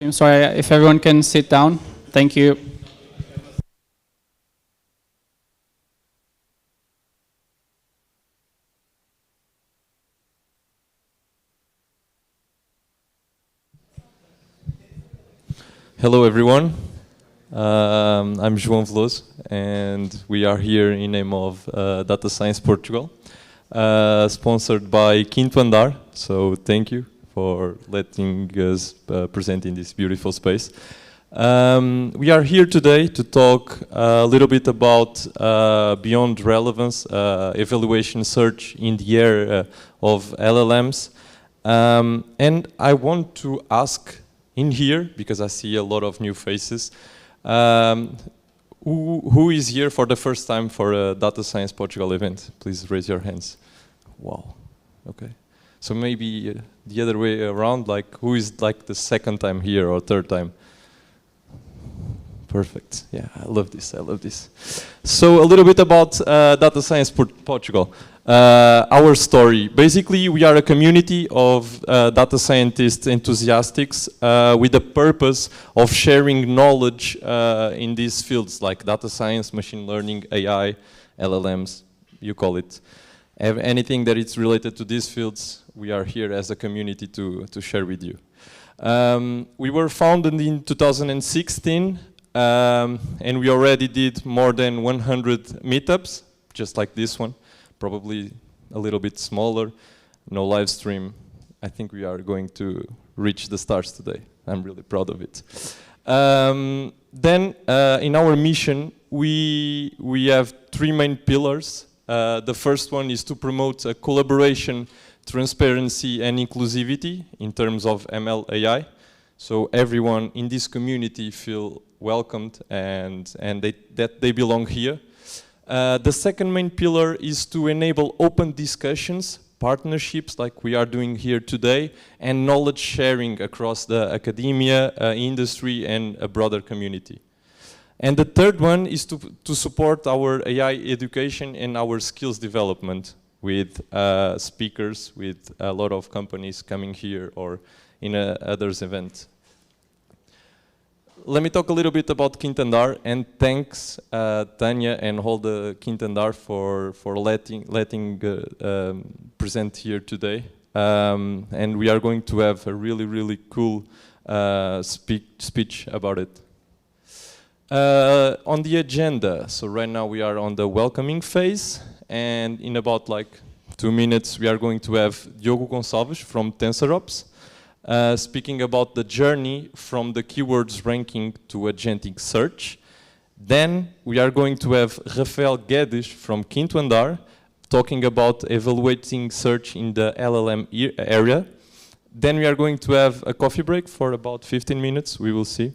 I'm sorry, if everyone can sit down. Thank you. Hello, everyone. I'm João Veloso, and we are here in name of Data Science Portugal, sponsored by QuintoAndar. So thank you for letting us present in this beautiful space. We are here today to talk a little bit about beyond relevance, evaluation search in the area of LLMs. And I want to ask in here, because I see a lot of new faces, who is here for the first time for a Data Science Portugal event? Please raise your hands. Wow, okay. So maybe the other way around, like who is like the second time here or third time? Perfect, yeah, I love this, I love this. So a little bit about Data Science Portugal. Our story. Basically, we are a community of data scientists enthusiasts with the purpose of sharing knowledge in these fields like data science, machine learning, AI, LLMs, you call it. Anything that is related to these fields, we are here as a community to share with you. We were founded in 2016 and we already did more than 100 meetups, just like this one. Probably a little bit smaller, no live stream. I think we are going to reach the stars today. I'm really proud of it. Then in our mission, we have three main pillars. The first one is to promote collaboration, transparency and inclusivity in terms of ML AI. So everyone in this community feel welcomed and that they belong here. The second main pillar is to enable open discussions, partnerships like we are doing here today, and knowledge sharing across the academia, industry, and a broader community. And the third one is to support our AI education and our skills development with speakers, with a lot of companies coming here or in others event. Let me talk a little bit about QuintoAndar, and thanks Tanya and all the QuintoAndar for letting present here today. And we are going to have a really cool speech about it. On the agenda, so right now we are on the welcoming phase, and in about like 2 minutes we are going to have Diogo Gonçalves from TensorOps. Speaking about the journey from the keywords ranking to agentic search. Then we are going to have Rafael Guedes from QuintoAndar talking about evaluating search in the LLM area. Then we are going to have a coffee break for about 15 minutes, we will see.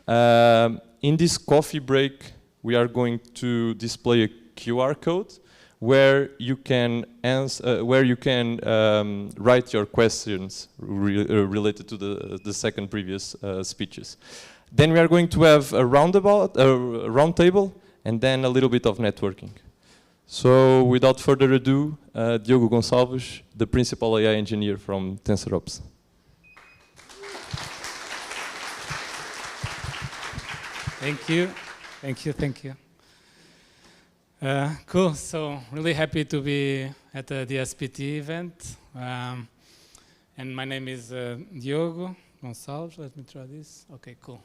In this coffee break, we are going to display a QR code where you can write your questions related to the second previous speeches. Then we are going to have a round table, and then a little bit of networking. So without further ado, Diogo Gonçalves, the principal AI engineer from TensorOps. Thank you, thank you, thank you. Cool, so really happy to be at the SPT event. And my name is Diogo Gonçalves. Let me try this. Okay, cool.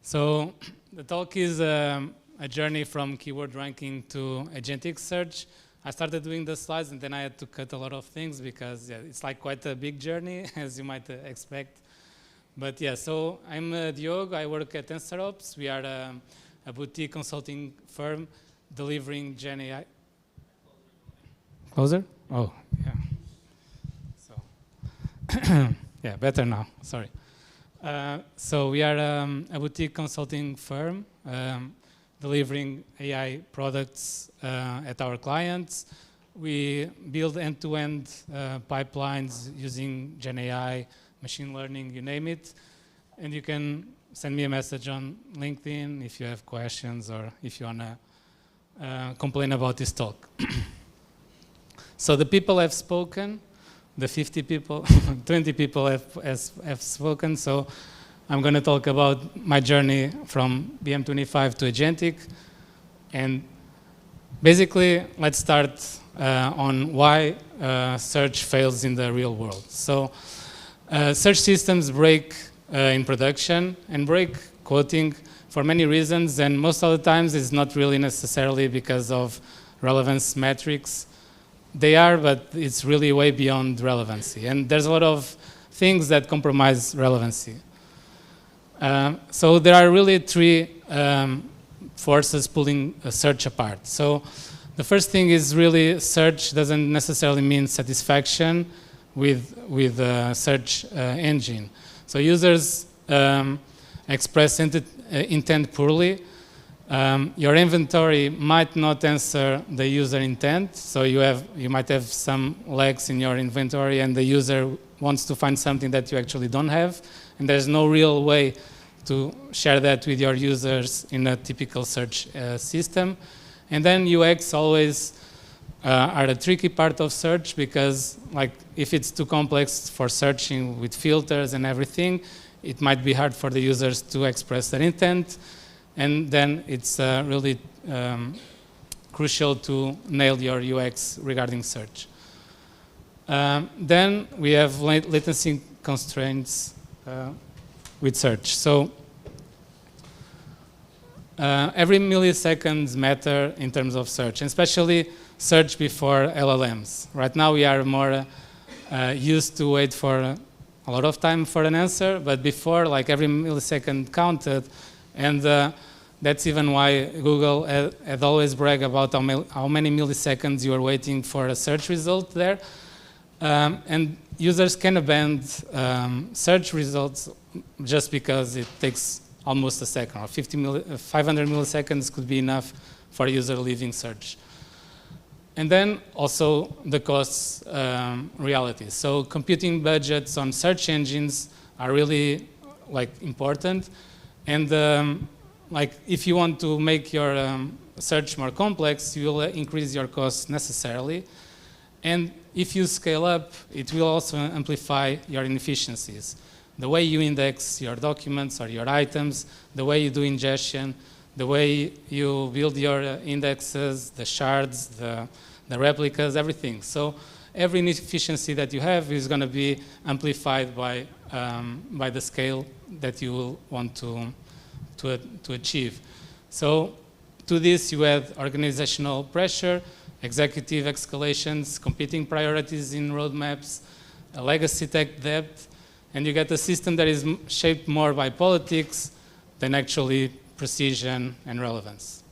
So the talk is a journey from keyword ranking to agentic search. I started doing the slides and then I had to cut a lot of things because it's like quite a big journey, as you might expect. But yeah, so I'm Diogo. I work at TensorOps. We are a boutique consulting firm delivering Gen AI. Closer? Oh, yeah. So, yeah, better now, sorry. So we are a boutique consulting firm delivering AI products at our clients. We build end-to-end pipelines using Gen AI, machine learning, you name it. And you can send me a message on LinkedIn if you have questions or if you want to complain about this talk. So the people have spoken, the 50 people, 20 people have spoken, so I'm going to talk about my journey from BM25 to agentic. And basically, let's start on why search fails in the real world. So search systems break in production and break quoting for many reasons, and most of the times it's not really necessarily because of relevance metrics. They are, but it's really way beyond relevancy. And there's a lot of things that compromise relevancy. So there are really three forces pulling a search apart. So the first thing is really search doesn't necessarily mean satisfaction with a search engine. So users express intent poorly. Your inventory might not answer the user intent, so you might have some lags in your inventory and the user wants to find something that you actually don't have, and there's no real way to share that with your users in a typical search system. And then UX always are a tricky part of search because, like, if it's too complex for searching with filters and everything, it might be hard for the users to express their intent, and then it's really crucial to nail your UX regarding search. Then we have latency constraints with search. So every milliseconds matter in terms of search, and especially search before LLMs. Right now we are more used to wait for a lot of time for an answer, but before, like, every millisecond counted, and that's even why Google had always bragged about how many milliseconds you are waiting for a search result there. And users can abandon search results just because it takes almost a second, or 500 milliseconds could be enough for a user leaving search. And then also the costs reality. So computing budgets on search engines are really, like, important. And like, if you want to make your search more complex, you will increase your costs necessarily. And if you scale up, it will also amplify your inefficiencies. The way you index your documents or your items, the way you do ingestion, the way you build your indexes, the shards, the replicas, everything. So every inefficiency that you have is going to be amplified by the scale that you will want to achieve. So to this, you add organizational pressure, executive escalations, competing priorities in roadmaps, a legacy tech debt, and you get a system that is shaped more by politics than actually precision and relevance.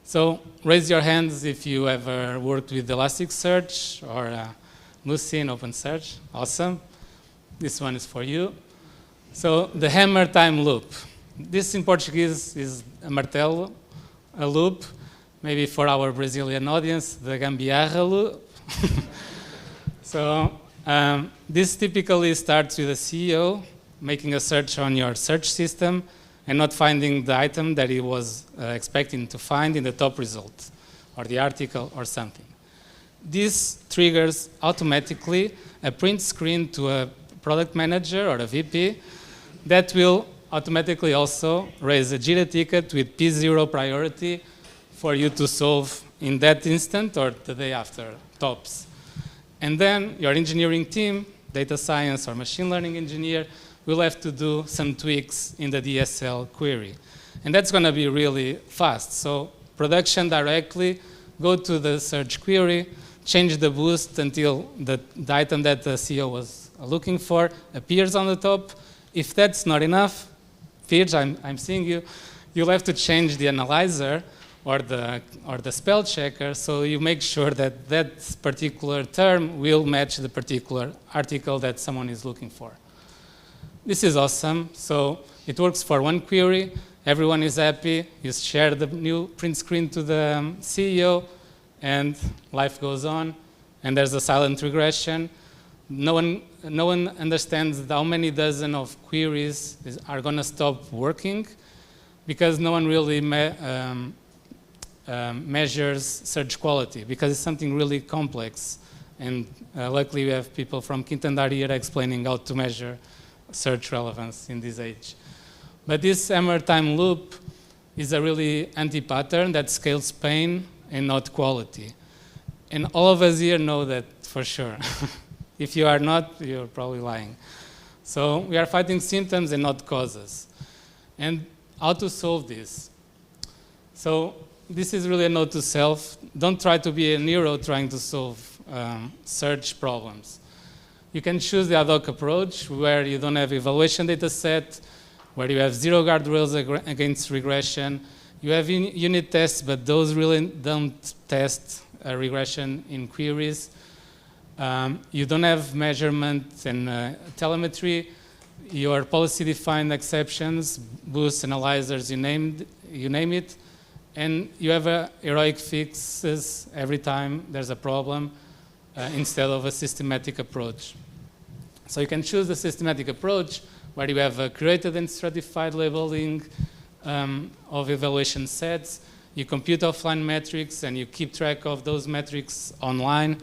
So raise your hands if you ever worked with Elasticsearch or Lucene OpenSearch. Awesome. This one is for you. So the hammer time loop. This in Portuguese is a martelo, a loop. Maybe for our Brazilian audience, the gambiarra loop. So this typically starts with a CEO making a search on your search system and not finding the item that he was expecting to find in the top result, or the article, or something. This triggers automatically a print screen to a product manager or a VP that will automatically also raise a Jira ticket with P0 priority for you to solve in that instant or the day after, tops. And then your engineering team, data science or machine learning engineer, will have to do some tweaks in the DSL query. And that's going to be really fast. So production directly, go to the search query, change the boost until the item that the CEO was looking for appears on the top. If that's not enough, Fidge, I'm seeing you, you'll have to change the analyzer or the spell checker, so you make sure that that particular term will match the particular article that someone is looking for. This is awesome. So it works for one query. Everyone is happy. You share the new print screen to the CEO, and life goes on. And there's a silent regression. No one understands how many dozen of queries are going to stop working, because no one really measures search quality, because it's something really complex. And luckily we have people from QuintoAndar here explaining how to measure search relevance in this age. But this hammer time loop is a really anti-pattern that scales pain and not quality. And all of us here know that for sure. If you are not, you're probably lying. So we are fighting symptoms and not causes. And how to solve this? So this is really a note to self. Don't try to be a neuro trying to solve search problems. You can choose the ad hoc approach where you don't have evaluation data set, where you have zero guardrails against regression. You have unit tests, but those really don't test regression in queries. You don't have measurement and telemetry. Your policy-defined exceptions, boosts, analyzers, you name it. And you have heroic fixes every time there's a problem instead of a systematic approach. So you can choose the systematic approach where you have a curated and stratified labeling of evaluation sets. You compute offline metrics and you keep track of those metrics online.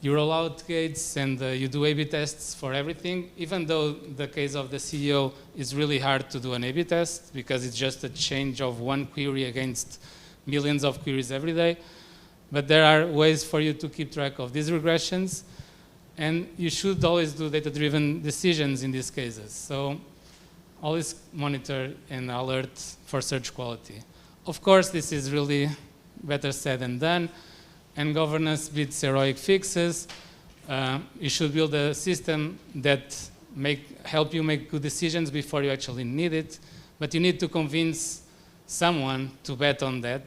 You roll out gates and you do A/B tests for everything, even though the case of the CEO is really hard to do an A/B test because it's just a change of one query against millions of queries every day. But there are ways for you to keep track of these regressions, and you should always do data-driven decisions in these cases. So always monitor and alert for search quality. Of course, this is really better said than done. And governance beats heroic fixes. You should build a system that help you make good decisions before you actually need it. But you need to convince someone to bet on that.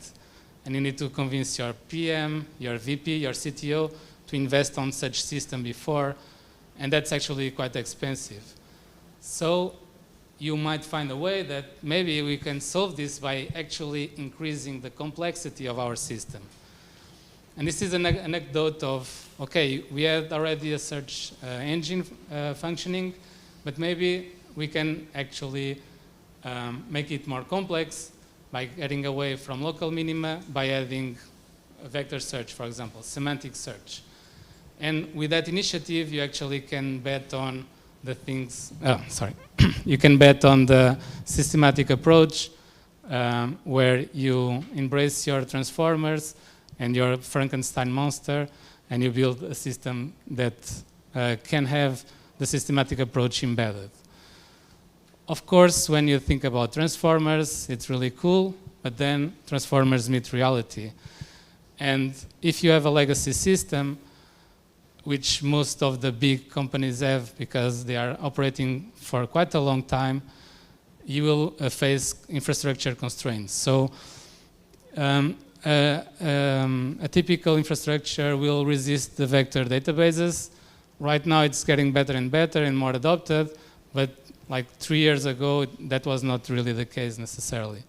And you need to convince your PM, your VP, your CTO to invest on such system before. And that's actually quite expensive. So you might find a way that maybe we can solve this by actually increasing the complexity of our system. And this is an anecdote of, okay, we had already a search engine functioning, but maybe we can actually make it more complex by getting away from local minima, by adding a vector search, for example, semantic search. And with that initiative, you actually can bet on the things, you can bet on the systematic approach where you embrace your transformers and your Frankenstein monster, and you build a system that can have the systematic approach embedded. Of course, when you think about transformers, it's really cool, but then transformers meet reality. And if you have a legacy system, which most of the big companies have because they are operating for quite a long time, you will face infrastructure constraints. So a typical infrastructure will resist the vector databases. Right now it's getting better and better and more adopted, but like 3 years ago, that was not really the case necessarily.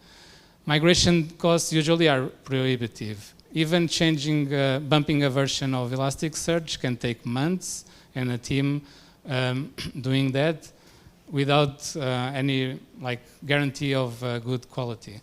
Migration costs usually are prohibitive. Even changing, bumping a version of Elasticsearch can take months, and a team doing that without any guarantee of good quality.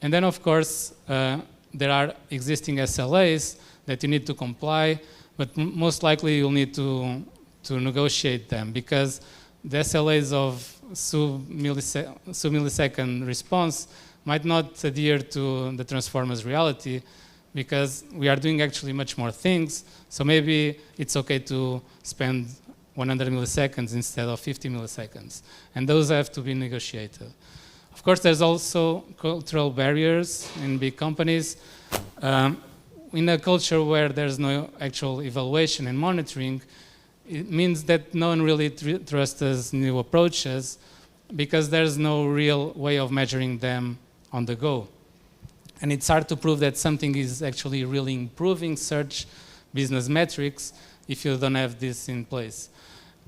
And then, of course, there are existing SLAs that you need to comply, but most likely you'll need to negotiate them because the SLAs of sub-millisecond response might not adhere to the transformer's reality because we are doing actually much more things. So maybe it's okay to spend 100 milliseconds instead of 50 milliseconds. And those have to be negotiated. Of course, there's also cultural barriers in big companies. In a culture where there's no actual evaluation and monitoring, it means that no one really trusts new approaches because there's no real way of measuring them on the go. And it's hard to prove that something is actually really improving search business metrics if you don't have this in place.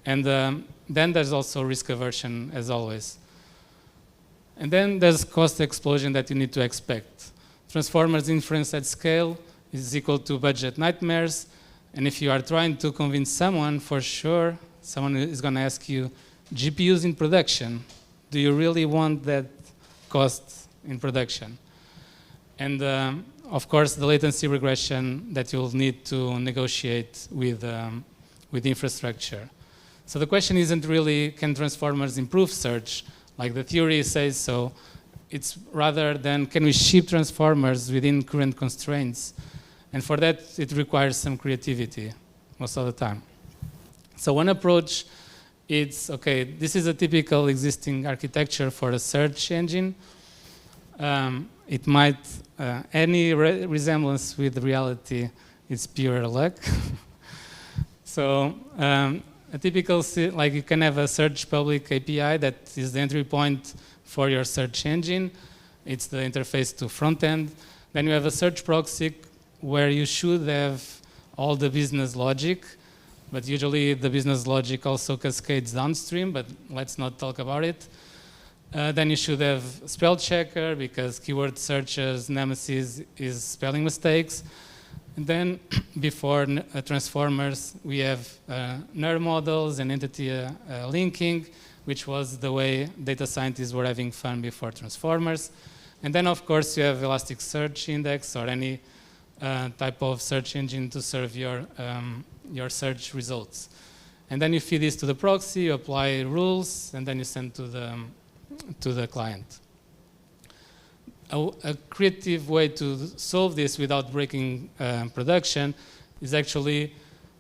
And then there's also risk aversion, as always. And then there's cost explosion that you need to expect. Transformers inference at scale is equal to budget nightmares. And if you are trying to convince someone, for sure, someone is going to ask you, GPUs in production, do you really want that cost in production? And of course, the latency regression that you'll need to negotiate with infrastructure. So the question isn't really, can transformers improve search? Like the theory says so. It's rather than, can we ship transformers within current constraints? And for that, it requires some creativity most of the time. So one approach is, okay, this is a typical existing architecture for a search engine. It might, any resemblance with reality is pure luck. So a typical, like you can have a search public API that is the entry point for your search engine. It's the interface to front end. Then you have a search proxy where you should have all the business logic, but usually the business logic also cascades downstream, but let's not talk about it. Then you should have spell checker because keyword searches nemesis is spelling mistakes. And then before transformers, we have NER models and entity linking, which was the way data scientists were having fun before transformers. And then, of course, you have Elasticsearch Index or any type of search engine to serve your search results. And then you feed this to the proxy, you apply rules, and then you send to the client. A creative way to solve this without breaking production is actually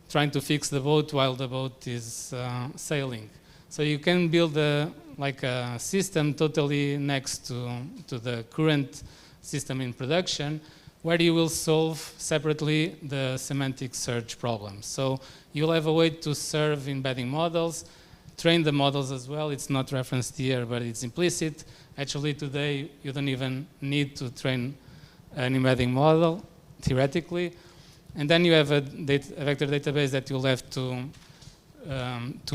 trying to fix the boat while the boat is sailing. So you can build a system totally next to the current system in production where you will solve separately the semantic search problem. So you'll have a way to serve embedding models, train the models as well. It's not referenced here, but it's implicit. Actually, today, you don't even need to train an embedding model, theoretically. And then you have a vector database that you'll have to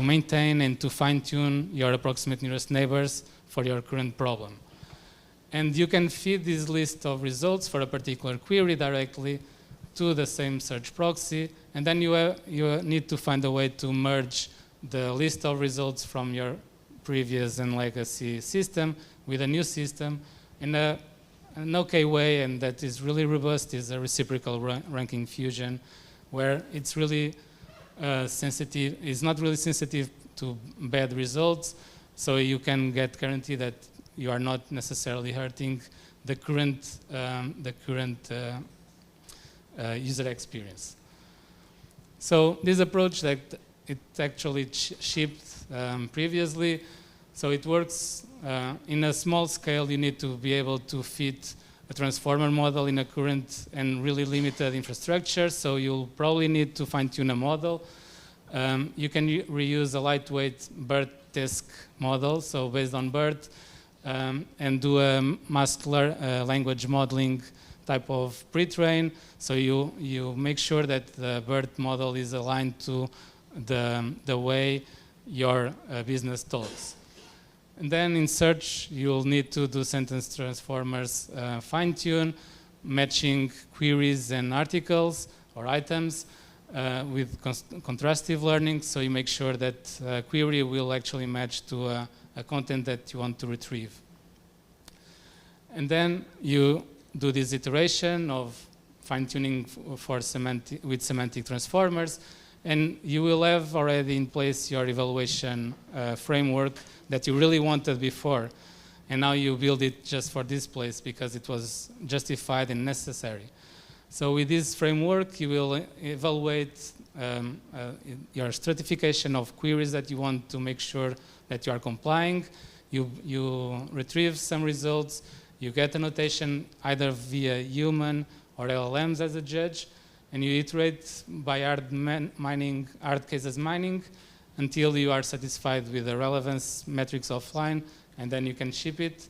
maintain and to fine-tune your approximate nearest neighbors for your current problem. And you can feed this list of results for a particular query directly to the same search proxy. And then you need to find a way to merge the list of results from your previous and legacy system with a new system in an okay way, and that is really robust, is a reciprocal ranking fusion, where it's really sensitive, it's not really sensitive to bad results, so you can get guarantee that you are not necessarily hurting the current user experience. So this approach that it actually shipped previously. So it works in a small scale. You need to be able to fit a transformer model in a current and really limited infrastructure. So you'll probably need to fine-tune a model. You can reuse a lightweight BERT-esque model, so based on BERT, and do a masked language modeling type of pre-train. So you make sure that the BERT model is aligned to the way your business talks. And then in search, you'll need to do sentence transformers fine-tune, matching queries and articles or items with contrastive learning, so you make sure that query will actually match to a content that you want to retrieve. And then you do this iteration of fine-tuning with semantic transformers, and you will have already in place your evaluation framework that you really wanted before. And now you build it just for this place because it was justified and necessary. So with this framework, you will evaluate your stratification of queries that you want to make sure that you are complying. You retrieve some results. You get a notation either via human or LLMs as a judge. And you iterate by hard cases mining until you are satisfied with the relevance metrics offline, and then you can ship it,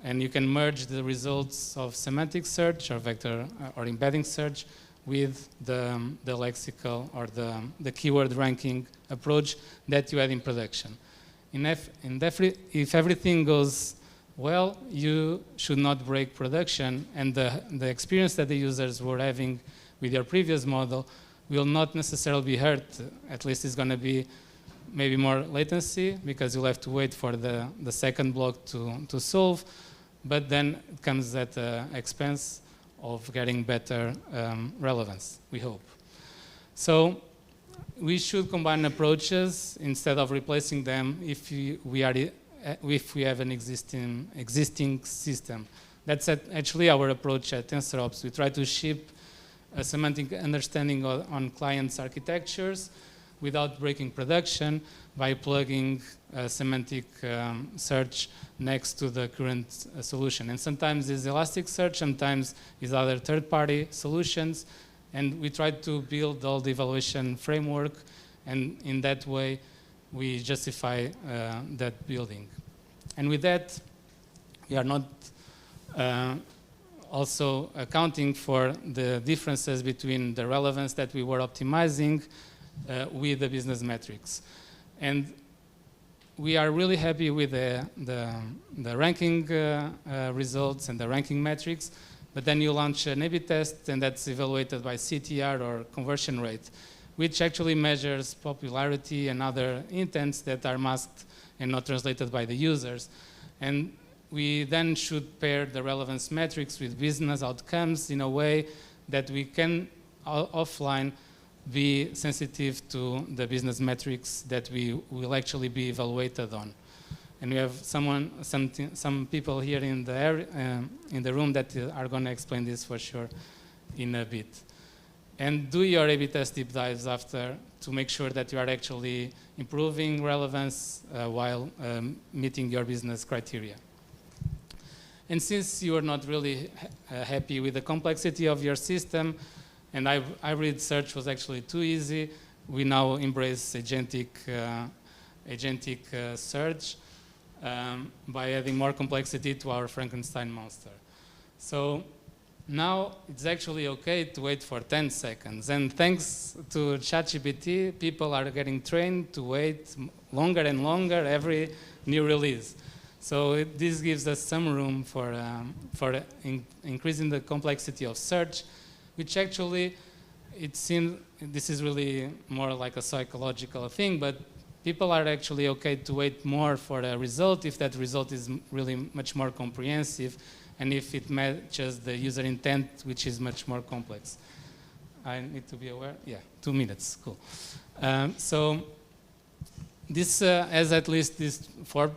and you can merge the results of semantic search or vector or embedding search with the lexical or the keyword ranking approach that you had in production. If everything goes well, you should not break production, and the experience that the users were having with your previous model will not necessarily be hurt. At least it's going to be maybe more latency because you'll have to wait for the second block to solve, but then it comes at the expense of getting better relevance, we hope. So we should combine approaches instead of replacing them if we have an existing system. That's actually our approach at TensorOps. We try to ship a semantic understanding on clients' architectures without breaking production by plugging semantic search next to the current solution. And sometimes it's Elasticsearch, sometimes it's other third-party solutions. And we try to build all the evaluation framework, and in that way, we justify that building. And with that, we are not also accounting for the differences between the relevance that we were optimizing with the business metrics. And we are really happy with the ranking results and the ranking metrics, but then you launch an A/B test, and that's evaluated by CTR, or conversion rate, which actually measures popularity and other intents that are masked and not translated by the users. And we then should pair the relevance metrics with business outcomes in a way that we can offline be sensitive to the business metrics that we will actually be evaluated on. And we have some people here in the room that are going to explain this for sure in a bit. And do your A/B test deep dives after to make sure that you are actually improving relevance while meeting your business criteria. And since you are not really happy with the complexity of your system, and hybrid search was actually too easy, we now embrace agentic search by adding more complexity to our Frankenstein monster. So now it's actually okay to wait for 10 seconds. And thanks to ChatGPT, people are getting trained to wait longer and longer every new release. So this gives us some room for increasing the complexity of search, which actually, it seems, this is really more like a psychological thing, but people are actually okay to wait more for a result if that result is really much more comprehensive and if it matches the user intent, which is much more complex. I need to be aware? Yeah, 2 minutes, cool. So this has at least these four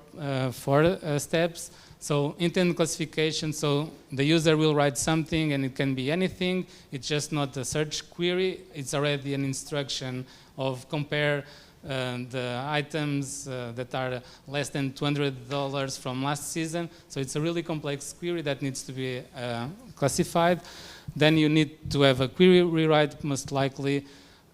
steps. So intent classification, so the user will write something and it can be anything. It's just not a search query. It's already an instruction of compare the items that are less than $200 from last season. So it's a really complex query that needs to be classified. Then you need to have a query rewrite, most likely,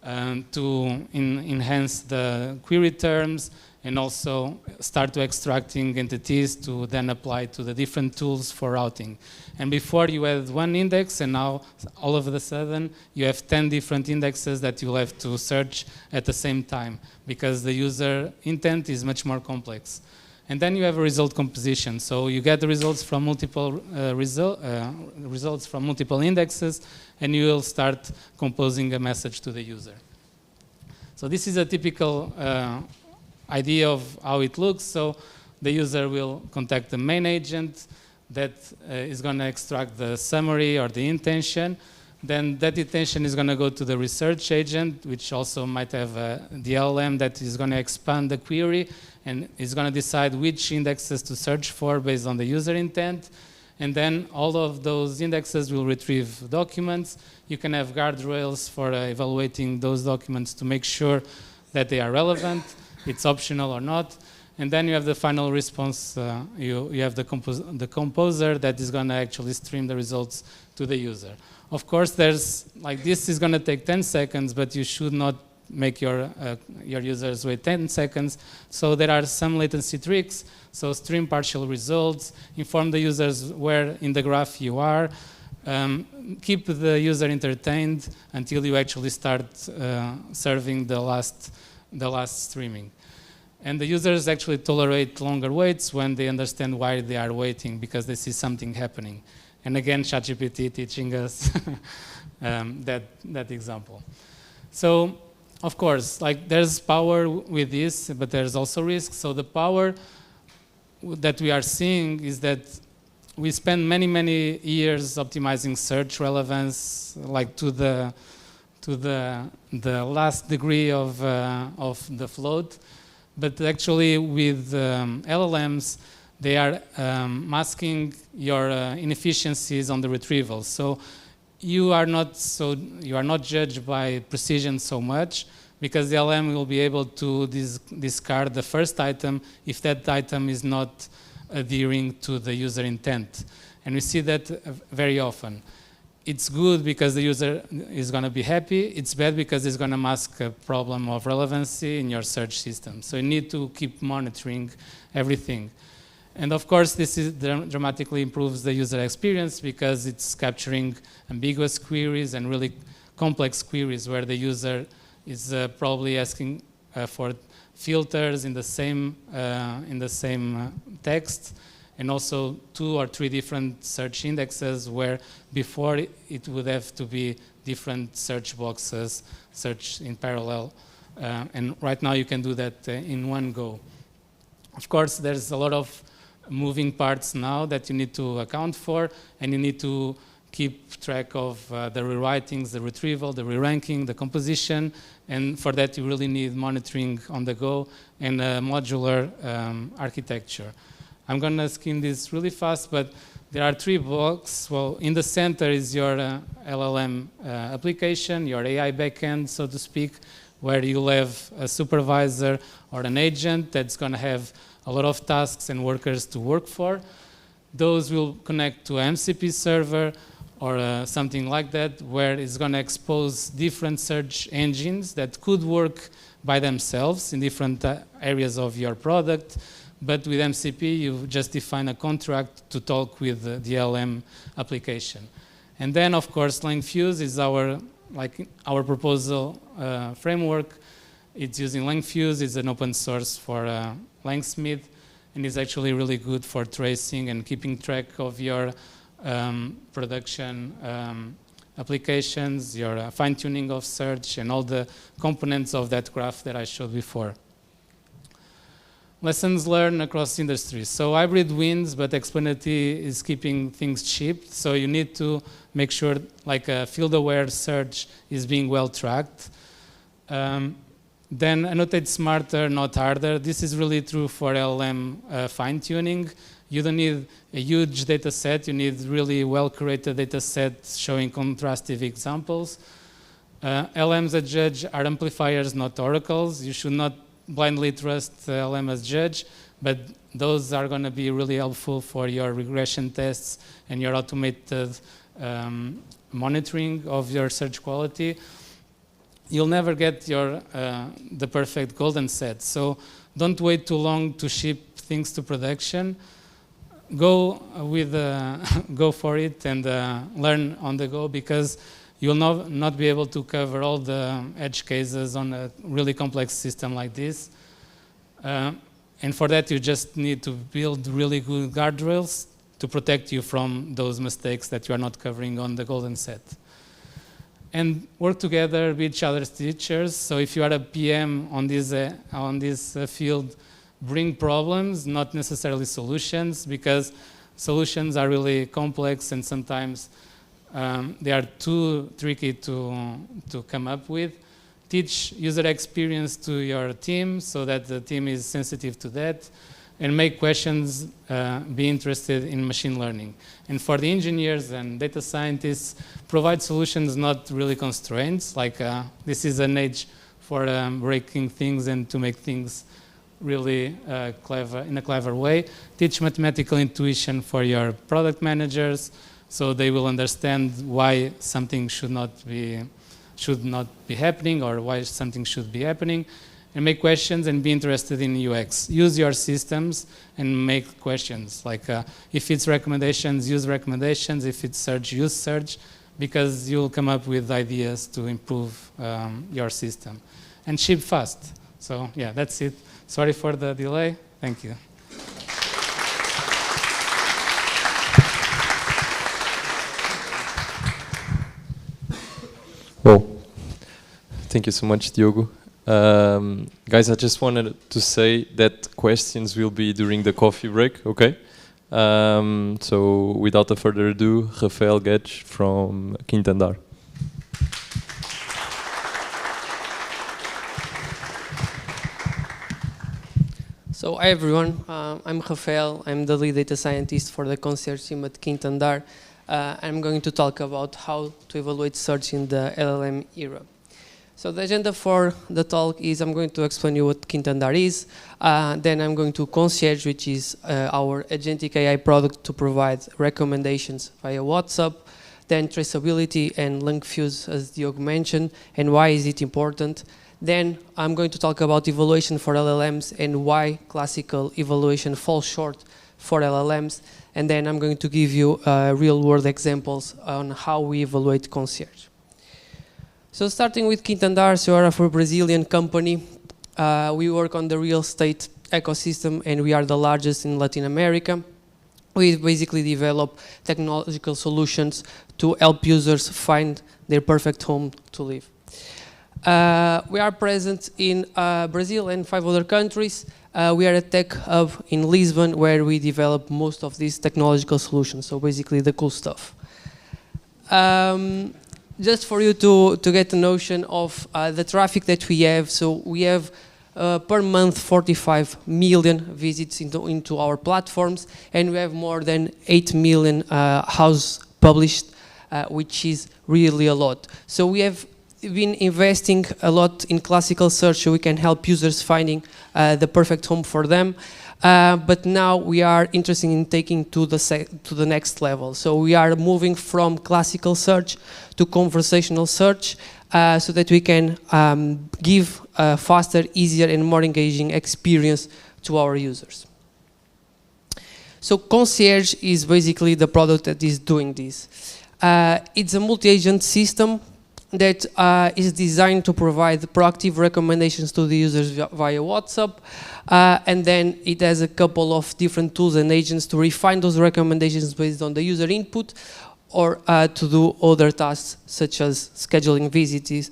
to enhance the query terms and also start to extracting entities to then apply to the different tools for routing. And before you had one index, and now all of a sudden you have 10 different indexes that you'll have to search at the same time because the user intent is much more complex. And then you have a result composition. So you get the results from multiple results from multiple indexes, and you will start composing a message to the user. So this is a typical idea of how it looks. So the user will contact the main agent that is going to extract the summary or the intention. Then that intention is going to go to the research agent, which also might have the LLM that is going to expand the query and is going to decide which indexes to search for based on the user intent. And then all of those indexes will retrieve documents. You can have guardrails for evaluating those documents to make sure that they are relevant. It's optional or not. And then you have the final response. You have the composer that is going to actually stream the results to the user. Of course, there's like this is going to take 10 seconds, but you should not make your users wait 10 seconds. So there are some latency tricks. So stream partial results, inform the users where in the graph you are, keep the user entertained until you actually start serving the last streaming. And the users actually tolerate longer waits when they understand why they are waiting, because they see something happening. And again, ChatGPT teaching us that example. So, of course, like there's power with this, but there's also risk. So the power that we are seeing is that we spend many, many years optimizing search relevance, like to to the last degree of the float. But actually with LLMs, they are masking your inefficiencies on the retrieval. So you are not judged by precision so much, because the LLM will be able to discard the first item if that item is not adhering to the user intent. And we see that very often. It's good because the user is going to be happy. It's bad because it's going to mask a problem of relevancy in your search system. So you need to keep monitoring everything. And of course, this dramatically improves the user experience because it's capturing ambiguous queries and really complex queries where the user is probably asking for filters in the same text, and also 2 or 3 different search indexes where before it would have to be different search boxes searched in parallel. And right now you can do that in one go. Of course, there's a lot of moving parts now that you need to account for, and you need to keep track of the rewritings, the retrieval, the re-ranking, the composition, and for that you really need monitoring on the go and a modular architecture. I'm going to skim this really fast, but there are 3 blocks. Well, in the center is your LLM application, your AI backend, so to speak, where you'll have a supervisor or an agent that's going to have a lot of tasks and workers to work for. Those will connect to an MCP server or something like that, where it's going to expose different search engines that could work by themselves in different areas of your product. But with MCP, you just define a contract to talk with the LLM application. And then, of course, LangFuse is our proposal framework. It's using LangFuse. It's an open source for Langsmith, and is actually really good for tracing and keeping track of your production applications, your fine-tuning of search, and all the components of that graph that I showed before. Lessons learned across industries. So hybrid wins, but explainability is keeping things cheap. So you need to make sure like a field-aware search is being well tracked. Then annotate smarter, not harder. This is really true for LLM fine-tuning. You don't need a huge data set. You need really well-curated data sets showing contrastive examples. LLMs as judge are amplifiers, not oracles. You should not blindly trust LLM as judge, but those are going to be really helpful for your regression tests and your automated monitoring of your search quality. You'll never get the perfect golden set, so don't wait too long to ship things to production. Go for it and learn on the go, because you'll not be able to cover all the edge cases on a really complex system like this. And for that, you just need to build really good guardrails to protect you from those mistakes that you are not covering on the golden set. And work together with each other's teachers. So if you are a PM on this field, bring problems, not necessarily solutions, because solutions are really complex and sometimes they are too tricky to come up with. Teach user experience to your team so that the team is sensitive to that, and make questions, be interested in machine learning. And for the engineers and data scientists, provide solutions, not really constraints. Like this is an age for breaking things and to make things really clever, in a clever way. Teach mathematical intuition for your product managers, so they will understand why something should not be happening, or why something should be happening. And make questions and be interested in UX. Use your systems and make questions. Like if it's recommendations, use recommendations. If it's search, use search, because you'll come up with ideas to improve your system. And ship fast. So yeah, that's it. Sorry for the delay. Thank you. Well, thank you so much, Diogo. Guys, I just wanted to say that questions will be during the coffee break, okay? So without further ado, Rafael Guedes from QuintoAndar. So hi everyone, I'm Rafael, I'm the lead data scientist for the concierge team at QuintoAndar. I'm going to talk about how to evaluate search in the LLM era. So the agenda for the talk is I'm going to explain you what QuintoAndar is, then I'm going to concierge, which is our agentic AI product to provide recommendations via WhatsApp, then traceability and link fuse as Diogo mentioned, and why is it important. Then I'm going to talk about evaluation for LLMs and why classical evaluation falls short for LLMs. And then I'm going to give you real-world examples on how we evaluate concierge. So starting with QuintoAndar, so we are a Brazilian company. We work on the real estate ecosystem and we are the largest in Latin America. We basically develop technological solutions to help users find their perfect home to live. We are present in Brazil and 5 other countries. We are a tech hub in Lisbon where we develop most of these technological solutions, so basically the cool stuff. Just for you to get a notion of the traffic that we have, so we have per month 45 million visits into our platforms, and we have more than 8 million houses published, which is really a lot. So we have been investing a lot in classical search so we can help users finding the perfect home for them. But now we are interested in taking to the next level. So we are moving from classical search to conversational search so that we can give a faster, easier and more engaging experience to our users. So Concierge is basically the product that is doing this. It's a multi-agent system that is designed to provide proactive recommendations to the users via WhatsApp, and then it has a couple of different tools and agents to refine those recommendations based on the user input, or to do other tasks such as scheduling visits,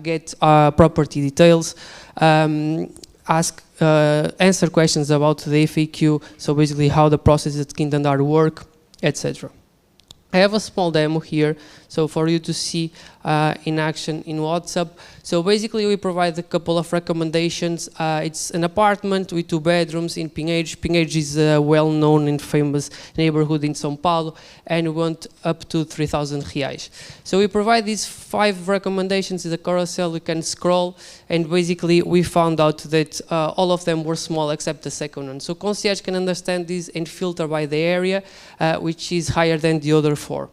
get property details, answer questions about the FAQ, so basically how the processes at QuintoAndar work, etc. I have a small demo here, so for you to see in action in WhatsApp. So basically we provide a couple of recommendations. It's an apartment with 2 bedrooms in Pinheiros. Pinheiros is a well-known and famous neighborhood in São Paulo, and we want up to 3,000 reais. So we provide these 5 recommendations in the carousel. We can scroll, and basically we found out that all of them were small except the second one. So Concierge can understand this and filter by the area, which is higher than the other 4.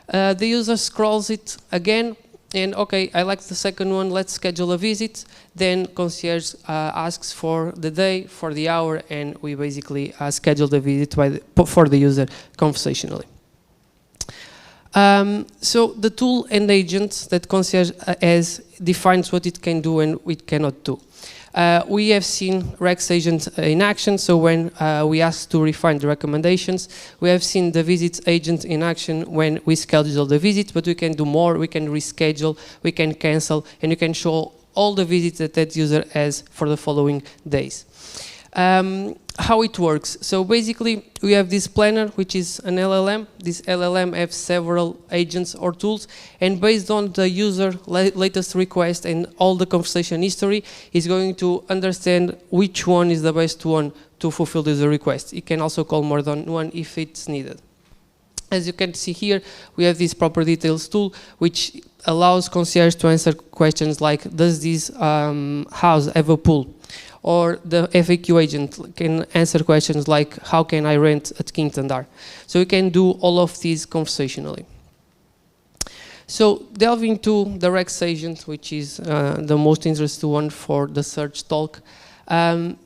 The user scrolls it again, and okay, I like the second one, let's schedule a visit. Then Concierge asks for the day, for the hour, and we basically schedule the visit for the user conversationally. So the tool and agents that Concierge has defines what it can do and what it cannot do. We have seen Rex agent in action, so when we ask to refine the recommendations. We have seen the visits agent in action when we schedule the visit, but we can do more. We can reschedule, we can cancel, and you can show all the visits that that user has for the following days. How it works. So basically we have this planner, which is an LLM. This LLM has several agents or tools, and based on the user latest request and all the conversation history, is going to understand which one is the best one to fulfill the user request. It can also call more than one if it's needed. As you can see here, we have this proper details tool, which allows Concierge to answer questions like, does this house have a pool? Or the FAQ agent can answer questions like, how can I rent at QuintoAndar? So we can do all of these conversationally. So delving into the Rex agent, which is the most interesting one for the search talk.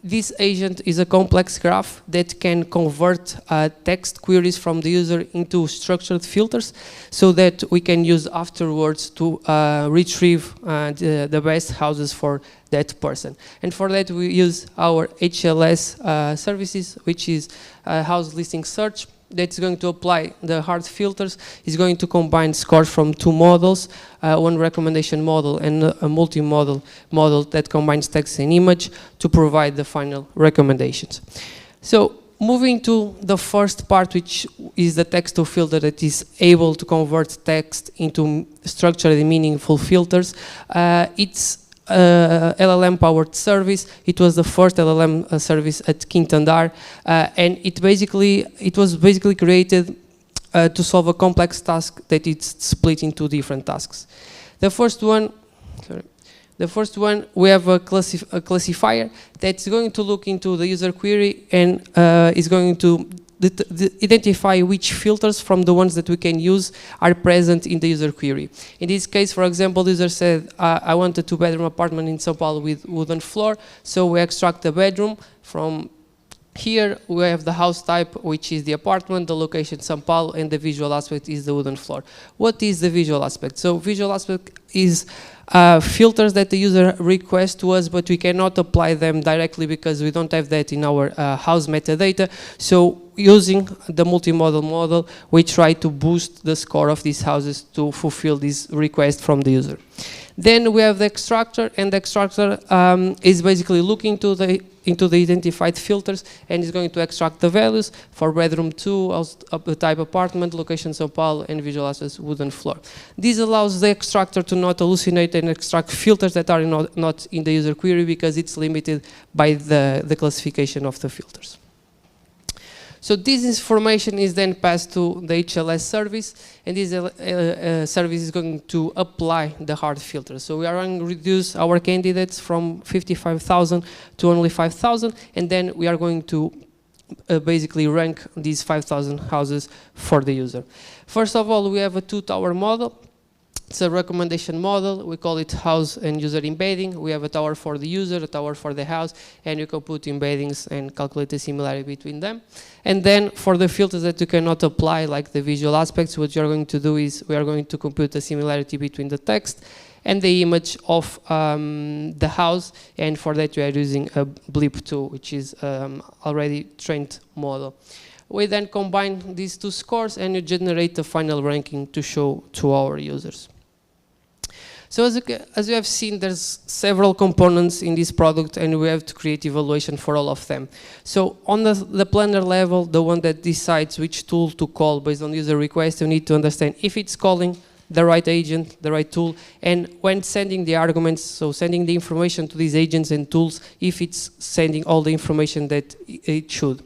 This agent is a complex graph that can convert text queries from the user into structured filters so that we can use afterwards to retrieve the best houses for that person. And for that we use our HLS services, which is house listing search. That's going to apply the hard filters, is going to combine scores from 2 models, one recommendation model and a multi-model model that combines text and image to provide the final recommendations. So moving to the first part, which is the text to filter that is able to convert text into structured and meaningful filters, it's LLM-powered service. It was the first LLM service at QuintoAndar, and it was basically created to solve a complex task that it's split into different tasks. The first one, we have a classifier that's going to look into the user query and is going to identify which filters from the ones that we can use are present in the user query. In this case, for example, the user said, I want a 2-bedroom apartment in São Paulo with wooden floor, so we extract the bedroom. From here, we have the house type, which is the apartment, the location São Paulo, and the visual aspect is the wooden floor. What is the visual aspect? So visual aspect is filters that the user requests to us, but we cannot apply them directly because we don't have that in our house metadata. So using the multimodal model, we try to boost the score of these houses to fulfill this request from the user. Then we have the extractor, and the extractor is basically looking into the identified filters and is going to extract the values for bedroom 2, type apartment, location São Paulo, and visual aspects wooden floor. This allows the extractor to not hallucinate and extract filters that are not in the user query because it's limited by the classification of the filters. So this information is then passed to the HLS service, and this service is going to apply the hard filter. So we are going to reduce our candidates from 55,000 to only 5,000, and then we are going to basically rank these 5,000 houses for the user. First of all, we have a 2-tower model. It's a recommendation model. We call it house and user embedding. We have a tower for the user, a tower for the house, and you can put embeddings and calculate the similarity between them. And then for the filters that you cannot apply, like the visual aspects, what you're going to do is we are going to compute the similarity between the text and the image of the house, and for that we are using a blip tool, which is already trained model. We then combine these two scores and you generate the final ranking to show to our users. So as you have seen, there's several components in this product and we have to create evaluation for all of them. So on the planner level, the one that decides which tool to call based on user request, you need to understand if it's calling the right agent, the right tool, and when sending the arguments, so sending the information to these agents and tools, if it's sending all the information that it should.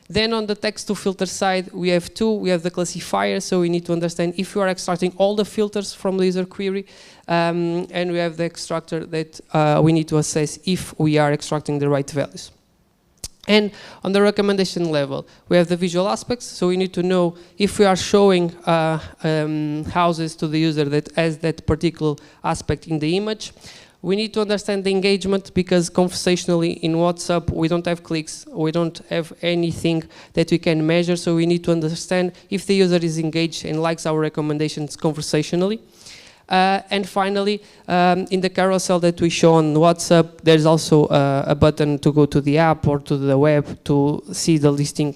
Then on the text to filter side, we have the classifier, so we need to understand if you are extracting all the filters from the user query, and we have the extractor that we need to assess if we are extracting the right values. And on the recommendation level, we have the visual aspects, so we need to know if we are showing houses to the user that has that particular aspect in the image. We need to understand the engagement because conversationally in WhatsApp we don't have clicks, we don't have anything that we can measure, so we need to understand if the user is engaged and likes our recommendations conversationally. And finally, in the carousel that we show on WhatsApp, there's also a button to go to the app or to the web to see the listing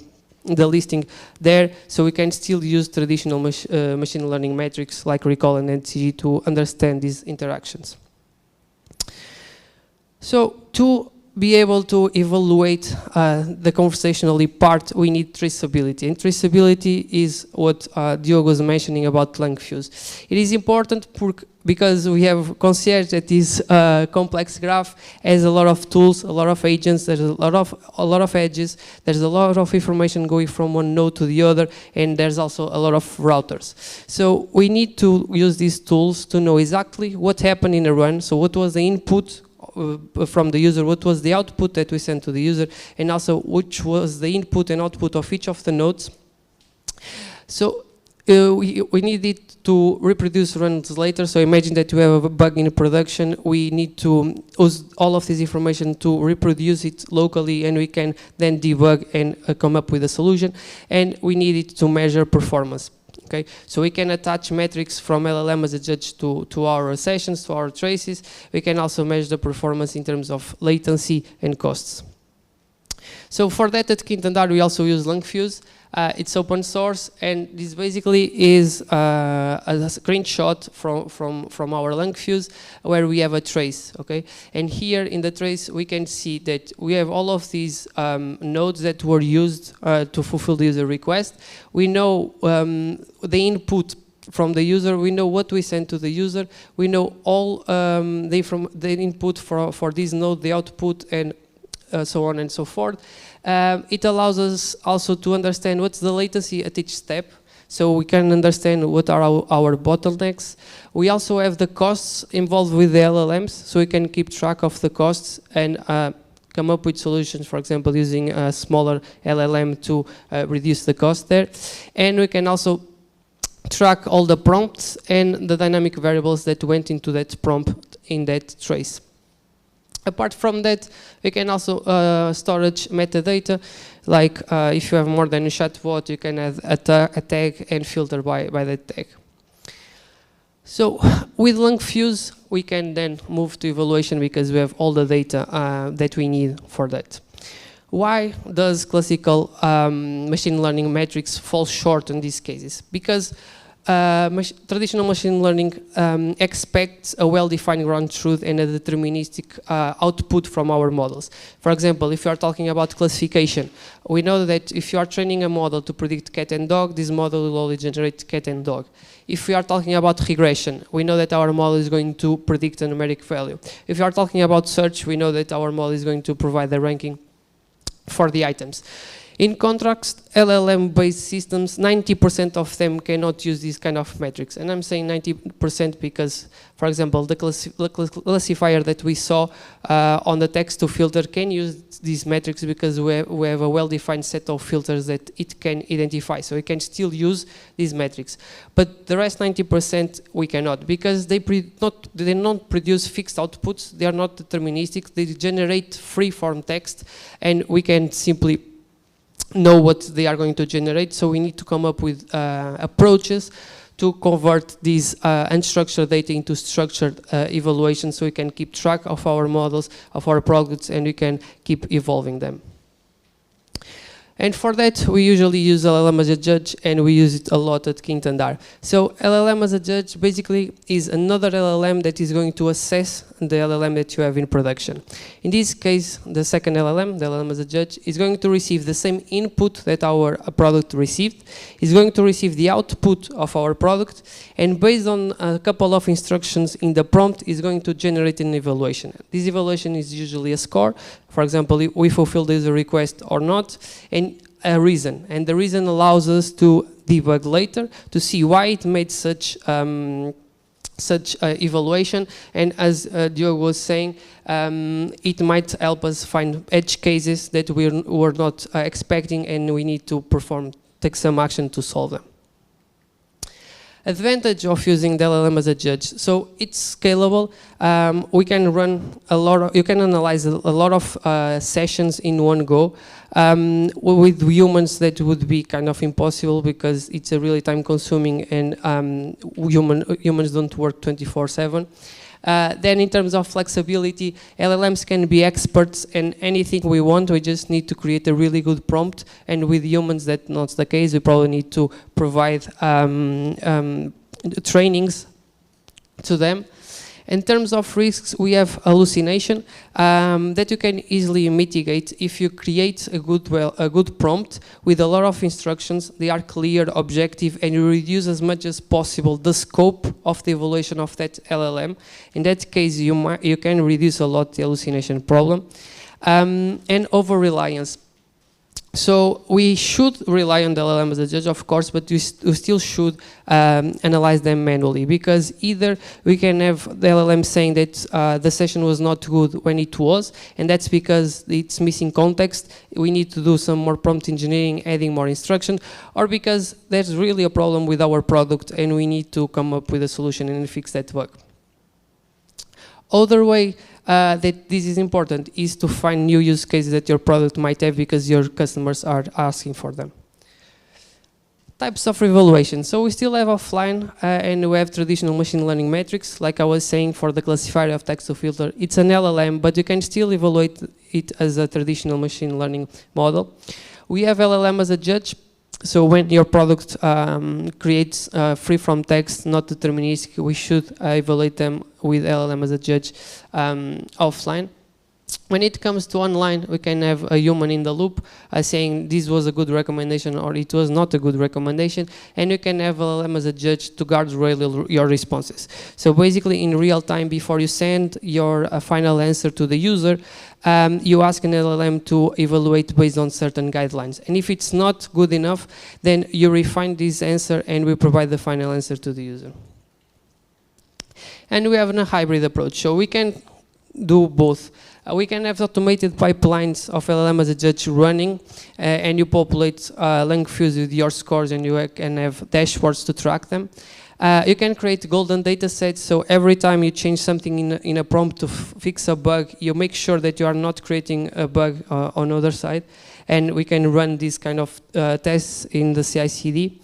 there, so we can still use traditional machine learning metrics like recall and NCG to understand these interactions. So to be able to evaluate the conversationally part, we need traceability. And traceability is what Diogo was mentioning about LangFuse. It is important because we have concierge that is a complex graph, has a lot of tools, a lot of agents, there's a lot of edges, there's a lot of information going from one node to the other, and there's also a lot of routers. So we need to use these tools to know exactly what happened in a run, so what was the input from the user, what was the output that we sent to the user, and also which was the input and output of each of the nodes. So we need it to reproduce runs later, so imagine that you have a bug in production, we need to use all of this information to reproduce it locally, and we can then debug and come up with a solution, and we need it to measure performance. Okay, so we can attach metrics from LLM as a judge to our sessions, to our traces. We can also measure the performance in terms of latency and costs. So for that at QuintoAndar we also use LangFuse. It's open source, and this basically is a screenshot from our LangFuse where we have a trace, okay? And here in the trace we can see that we have all of these nodes that were used to fulfill the user request. We know the input from the user, we know what we send to the user, we know all the input for this node, the output, and so on and so forth. It allows us also to understand what's the latency at each step, so we can understand what are our bottlenecks. We also have the costs involved with the LLMs, so we can keep track of the costs and come up with solutions, for example, using a smaller LLM to reduce the cost there. And we can also track all the prompts and the dynamic variables that went into that prompt in that trace. Apart from that, we can also storage metadata, like if you have more than a chatbot, you can add a tag and filter by that tag. So with LangFuse, we can then move to evaluation because we have all the data that we need for that. Why does classical machine learning metrics fall short in these cases? Because traditional machine learning expects a well-defined ground truth and a deterministic output from our models. For example, if you are talking about classification, we know that if you are training a model to predict cat and dog, this model will only generate cat and dog. If we are talking about regression, we know that our model is going to predict a numeric value. If you are talking about search, we know that our model is going to provide the ranking for the items. In contrast, LLM-based systems, 90% of them cannot use these kind of metrics. And I'm saying 90% because, for example, the classifier that we saw on the text-to-filter can use these metrics because we have a well-defined set of filters that it can identify. So we can still use these metrics. But the rest 90% we cannot because they don't produce fixed outputs. They are not deterministic. They generate free-form text, and we can simply know what they are going to generate, so we need to come up with approaches to convert these unstructured data into structured evaluation so we can keep track of our models, of our products, and we can keep evolving them. And for that, we usually use LLM as a judge, and we use it a lot at QuintoAndar. So LLM as a judge basically is another LLM that is going to assess the LLM that you have in production. In this case, the second LLM, the LLM as a judge, is going to receive the same input that our product received. It's going to receive the output of our product, and based on a couple of instructions in the prompt, is going to generate an evaluation. This evaluation is usually a score. For example, if we fulfill the user request or not, and a reason. And the reason allows us to debug later to see why it made such evaluation. And as Diogo was saying, it might help us find edge cases that we were not expecting, and we need to take some action to solve them. Advantage of using the LLM as a judge. So it's scalable. We can run you can analyze a lot of sessions in one go. With humans, that would be kind of impossible because it's a really time consuming, and humans don't work 24/7. Then in terms of flexibility, LLMs can be experts in anything we want. We just need to create a really good prompt. And with humans, that's not the case. We probably need to provide trainings to them. In terms of risks, we have hallucination that you can easily mitigate if you create a good prompt with a lot of instructions. They are clear, objective, and you reduce as much as possible the scope of the evaluation of that LLM. In that case, you can reduce a lot the hallucination problem. And over-reliance. So we should rely on the LLM as a judge, of course, but we still should analyze them manually, because either we can have the LLM saying that the session was not good when it was, and that's because it's missing context. We need to do some more prompt engineering, adding more instruction, or because there's really a problem with our product and we need to come up with a solution and fix that bug. Other way that this is important is to find new use cases that your product might have because your customers are asking for them. Types of evaluation. So we still have offline and we have traditional machine learning metrics. Like I was saying, for the classifier of text to filter, it's an LLM, but you can still evaluate it as a traditional machine learning model. We have LLM as a judge. So when your product creates free from text, not deterministic, we should evaluate them with LLM as a judge offline. When it comes to online, we can have a human in the loop saying this was a good recommendation or it was not a good recommendation, and you can have LLM as a judge to guardrail your responses. So basically in real time, before you send your final answer to the user, you ask an LLM to evaluate based on certain guidelines. And if it's not good enough, then you refine this answer and we provide the final answer to the user. And we have a hybrid approach, so we can do both. We can have automated pipelines of LLM as a judge running, and you populate LangFuse with your scores, and you can have dashboards to track them. You can create golden data sets, so every time you change something in a prompt to fix a bug, you make sure that you are not creating a bug on the other side, and we can run these kind of tests in the CI/CD.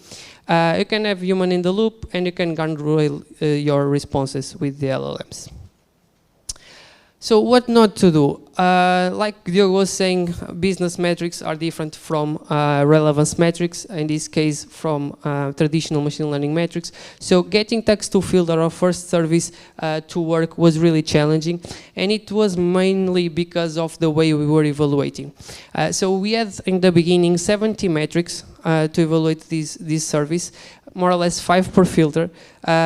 You can have human in the loop, and you can guardrail your responses with the LLMs. So what not to do? Like Diogo was saying, business metrics are different from relevance metrics, in this case from traditional machine learning metrics. So getting text-to-filter, our first service, to work was really challenging, and it was mainly because of the way we were evaluating. So we had in the beginning 70 metrics to evaluate this service, more or less 5 per filter,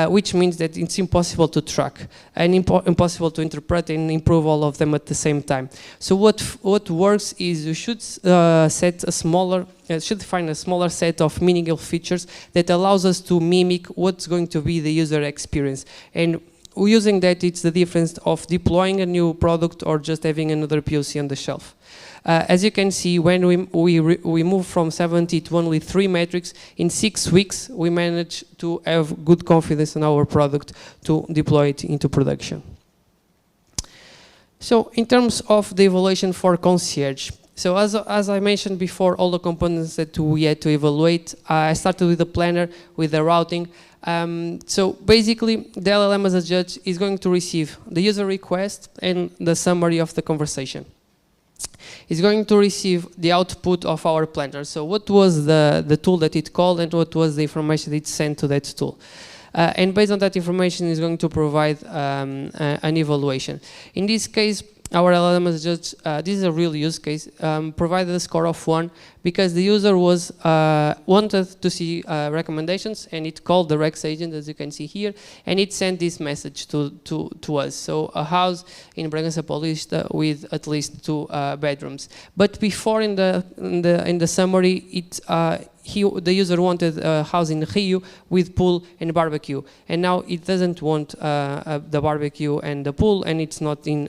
which means that it's impossible to track and impossible to interpret and improve all of them at the same time. So what works is you should set a smaller, should find a smaller set of meaningful features that allows us to mimic what's going to be the user experience. And using that, it's the difference of deploying a new product or just having another POC on the shelf. As you can see, when we move from 70 to only 3 metrics, in 6 weeks, we managed to have good confidence in our product to deploy it into production. So in terms of the evaluation for concierge, so as I mentioned before, all the components that we had to evaluate, I started with the planner, with the routing. So basically, the LLM as a judge is going to receive the user request and the summary of the conversation. It's going to receive the output of our planner. So what was the tool that it called and what was the information it sent to that tool. And based on that information, it's going to provide an evaluation. In this case, our LLM as a judge, this is a real use case, provided a score of 1 because the user was wanted to see recommendations, and it called the Rex agent, as you can see here, and it sent this message to us. So a house in Bragança Paulista with at least 2 bedrooms. But before in the summary, the user wanted a house in Rio with pool and barbecue, and now it doesn't want the barbecue and the pool, and it's not in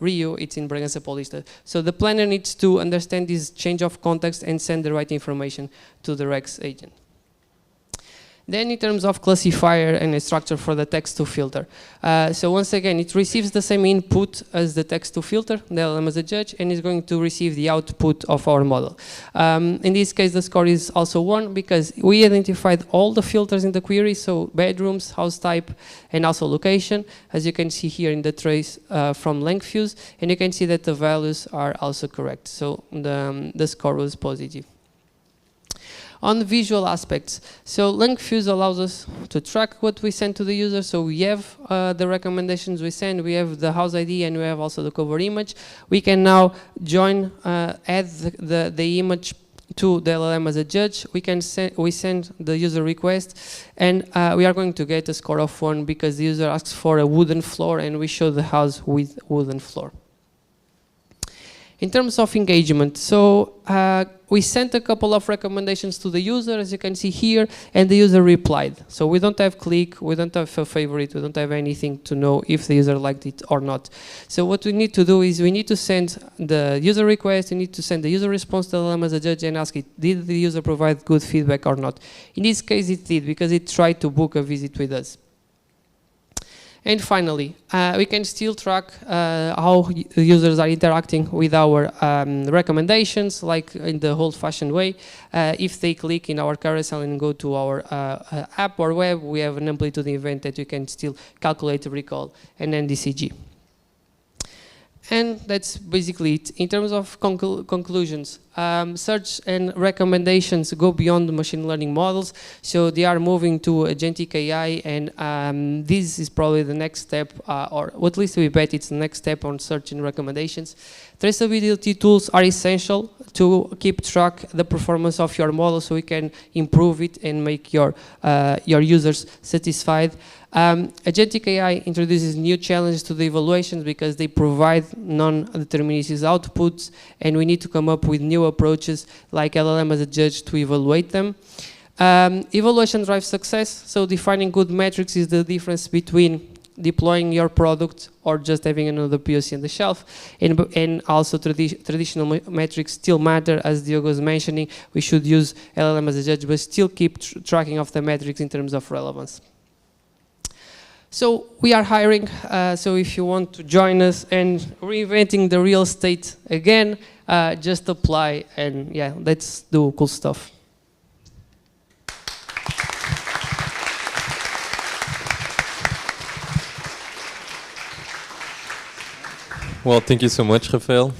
Rio, it's in Bragança Paulista. So the planner needs to understand this change of context and send the right information to the Rex agent. Then in terms of classifier and a structure for the text to filter. So once again, it receives the same input as the text to filter, the LLM as a judge, and is going to receive the output of our model. In this case, the score is also 1 because we identified all the filters in the query, so bedrooms, house type, and also location, as you can see here in the trace from LangFuse, and you can see that the values are also correct. So the score was positive. On the visual aspects, so LangFuse allows us to track what we send to the user. So we have the recommendations we send, we have the house ID, and we have also the cover image. We can now add the image to the LLM as a judge. We send the user request, and we are going to get a score of 1 because the user asks for a wooden floor, and we show the house with wooden floor. In terms of engagement, so we sent a couple of recommendations to the user, as you can see here, and the user replied. So we don't have click, we don't have a favorite, we don't have anything to know if the user liked it or not. So what we need to do is we need to send the user request, we need to send the user response to the LLM as a judge and ask it, did the user provide good feedback or not? In this case it did, because it tried to book a visit with us. And finally, we can still track how users are interacting with our recommendations, like in the old-fashioned way. If they click in our carousel and go to our app or web, we have an amplitude event that you can still calculate, recall, and NDCG. And that's basically it. In terms of conclusions, search and recommendations go beyond the machine learning models, so they are moving to agentic AI, and this is probably the next step, or at least we bet it's the next step on search and recommendations. Traceability tools are essential to keep track the performance of your model, so we can improve it and make your users satisfied. Agentic AI introduces new challenges to the evaluations because they provide non-deterministic outputs, and we need to come up with new approaches like LLM as a judge to evaluate them. Evaluation drives success, so defining good metrics is the difference between deploying your product or just having another POC on the shelf. And also traditional metrics still matter, as Diogo was mentioning. We should use LLM as a judge, but still keep tracking of the metrics in terms of relevance. So we are hiring, so if you want to join us and reinventing the real estate again, just apply, and yeah, let's do cool stuff. Well, thank you so much, Rafael.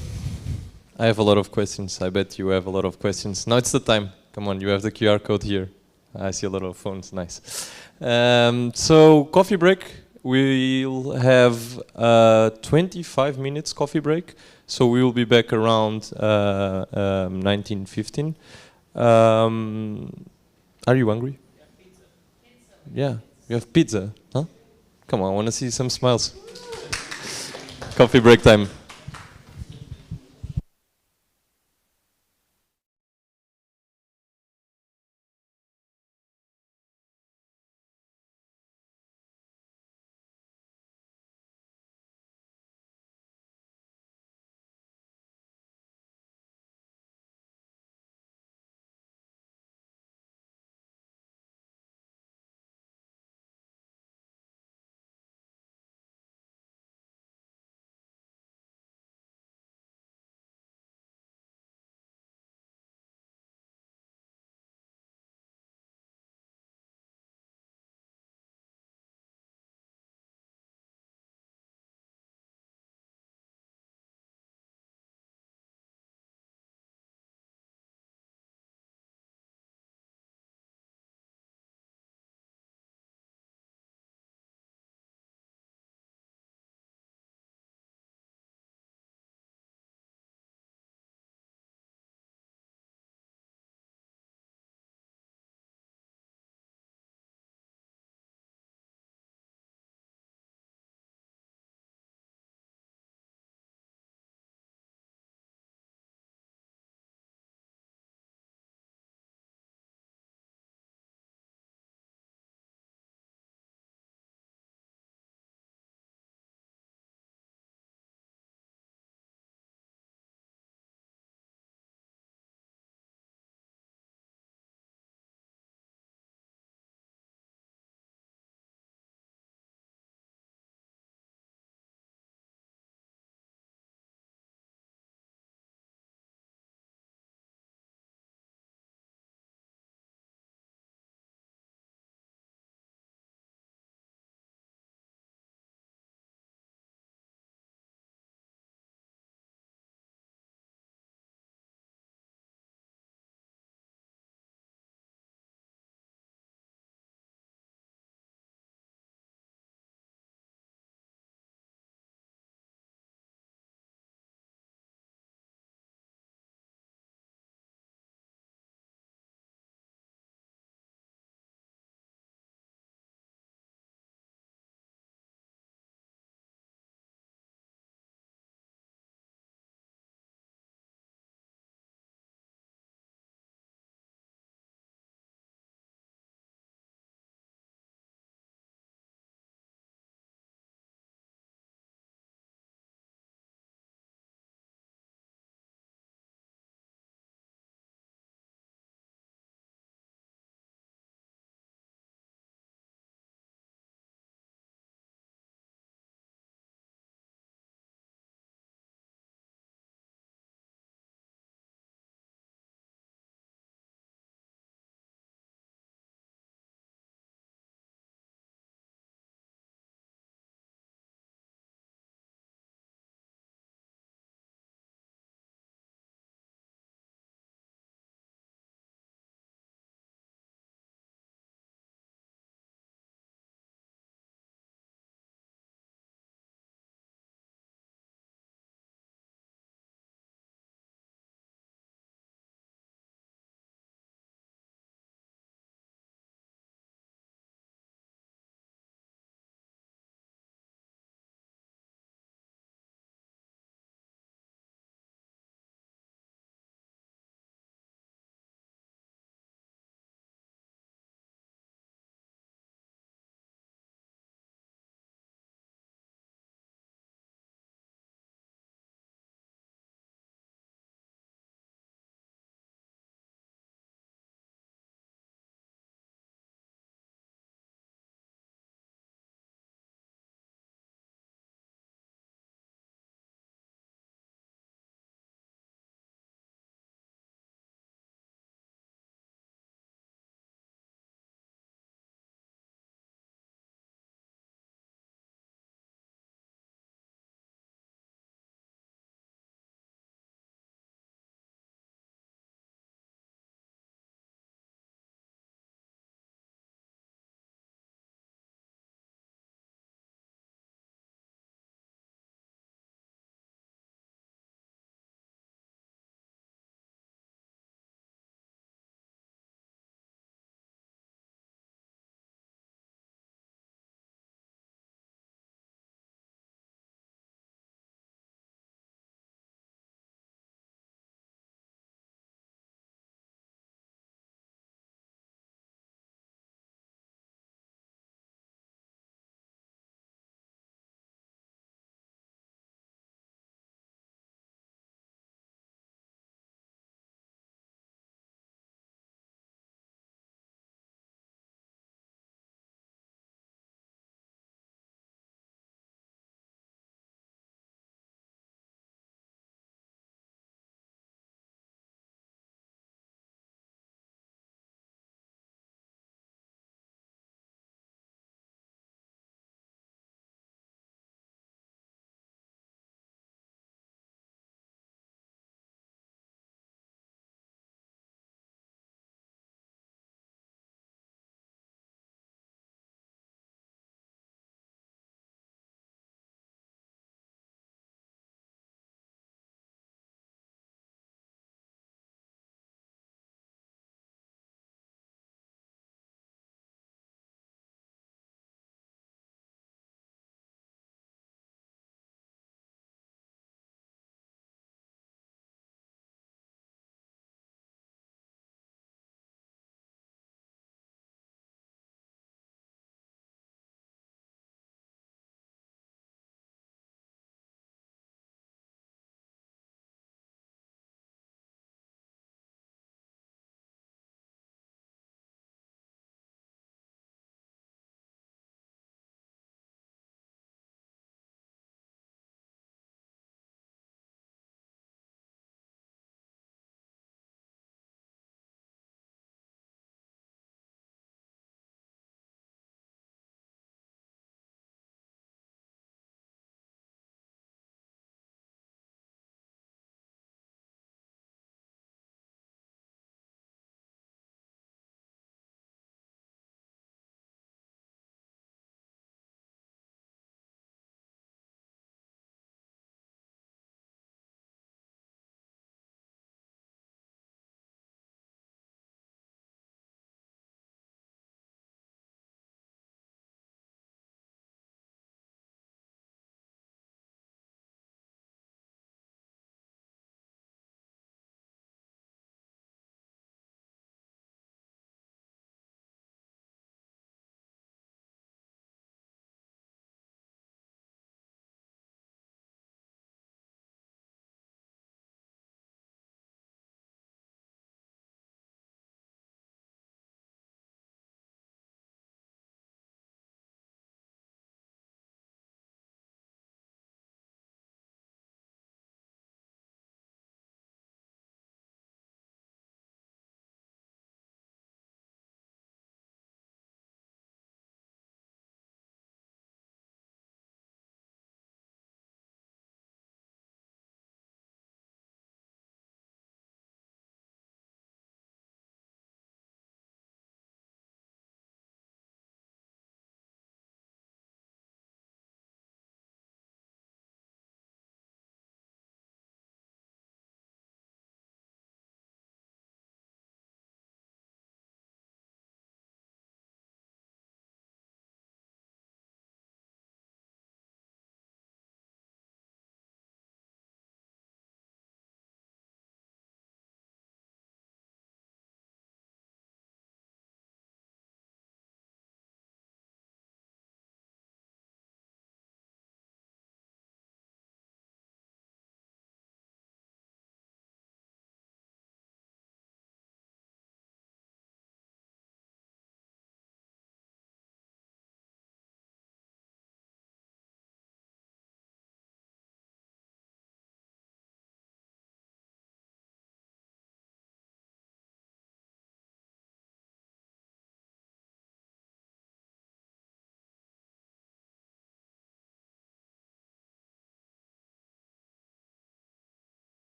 I have a lot of questions. I bet you have a lot of questions. Now it's the time. Come on, you have the QR code here. I see a lot of phones, nice. So coffee break, we'll have 25 minutes coffee break. So we will be back around 19:15. Are you hungry? Yeah, you have pizza, huh? Come on, I want to see some smiles. Coffee break time.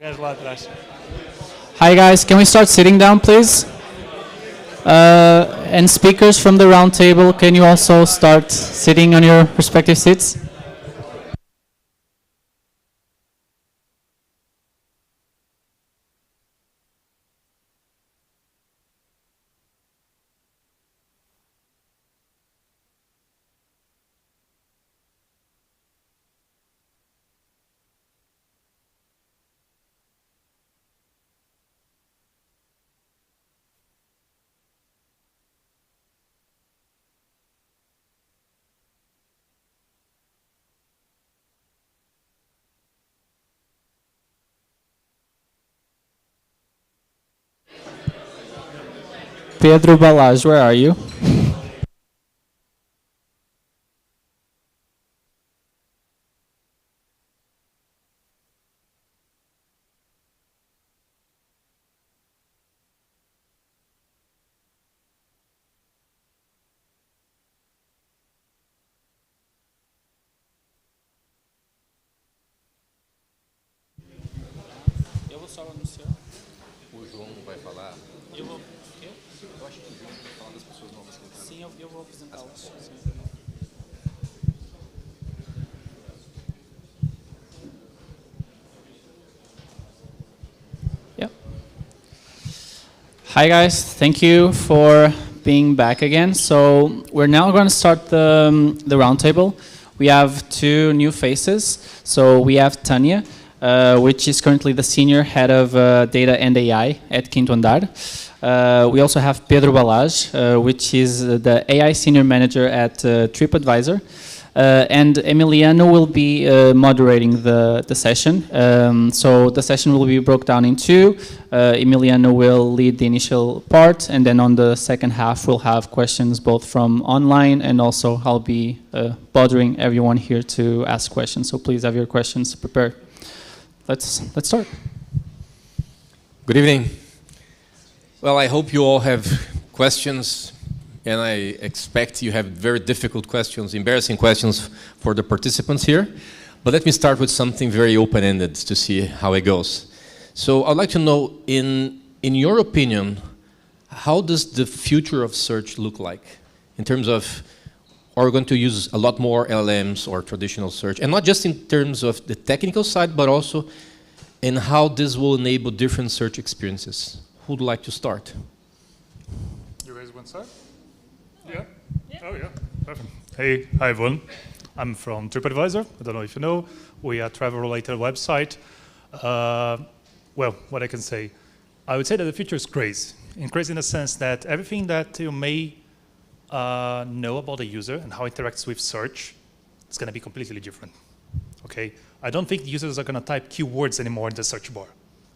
Hi guys, can we start sitting down, please? And speakers from the round table, can you also start sitting on your respective seats? Pedro Balaj, where are you? Eu vou só anunciar. O João vai falar. Eu vou. Eu acho que o João vai falar das pessoas novas que entraram. Sim, eu vou apresentá-los. Yeah. Hi guys, thank you for being back again. So we're now going to start the roundtable. We have two new faces. So we have Tanya, which is currently the senior head of data and AI at QuintoAndar. We also have Pedro Balaj, which is the AI senior manager at TripAdvisor. And Emiliano will be moderating the session. So the session will be broken down in two. Emiliano will lead the initial part, and then on the second half we'll have questions both from online, and also I'll be bothering everyone here to ask questions. So please have your questions prepared. Let's start. Good evening. Well, I hope you all have questions, and I expect you have very difficult questions, embarrassing questions for the participants here. But let me start with something very open-ended to see how it goes. So I'd like to know, in your opinion, how does the future of search look like? In terms of, are we going to use a lot more LLMs or traditional search? And not just in terms of the technical side, but also in how this will enable different search experiences. Who'd like to start? You guys want to start? Yeah? Oh, yeah. Perfect. Hey, hi, everyone. I'm from TripAdvisor. I don't know if you know. We are a travel-related website. Well, what I can say, I would say that the future is crazy. And crazy in the sense that everything that you may know about the user and how it interacts with search, it's going to be completely different. Okay? I don't think users are going to type keywords anymore in the search bar.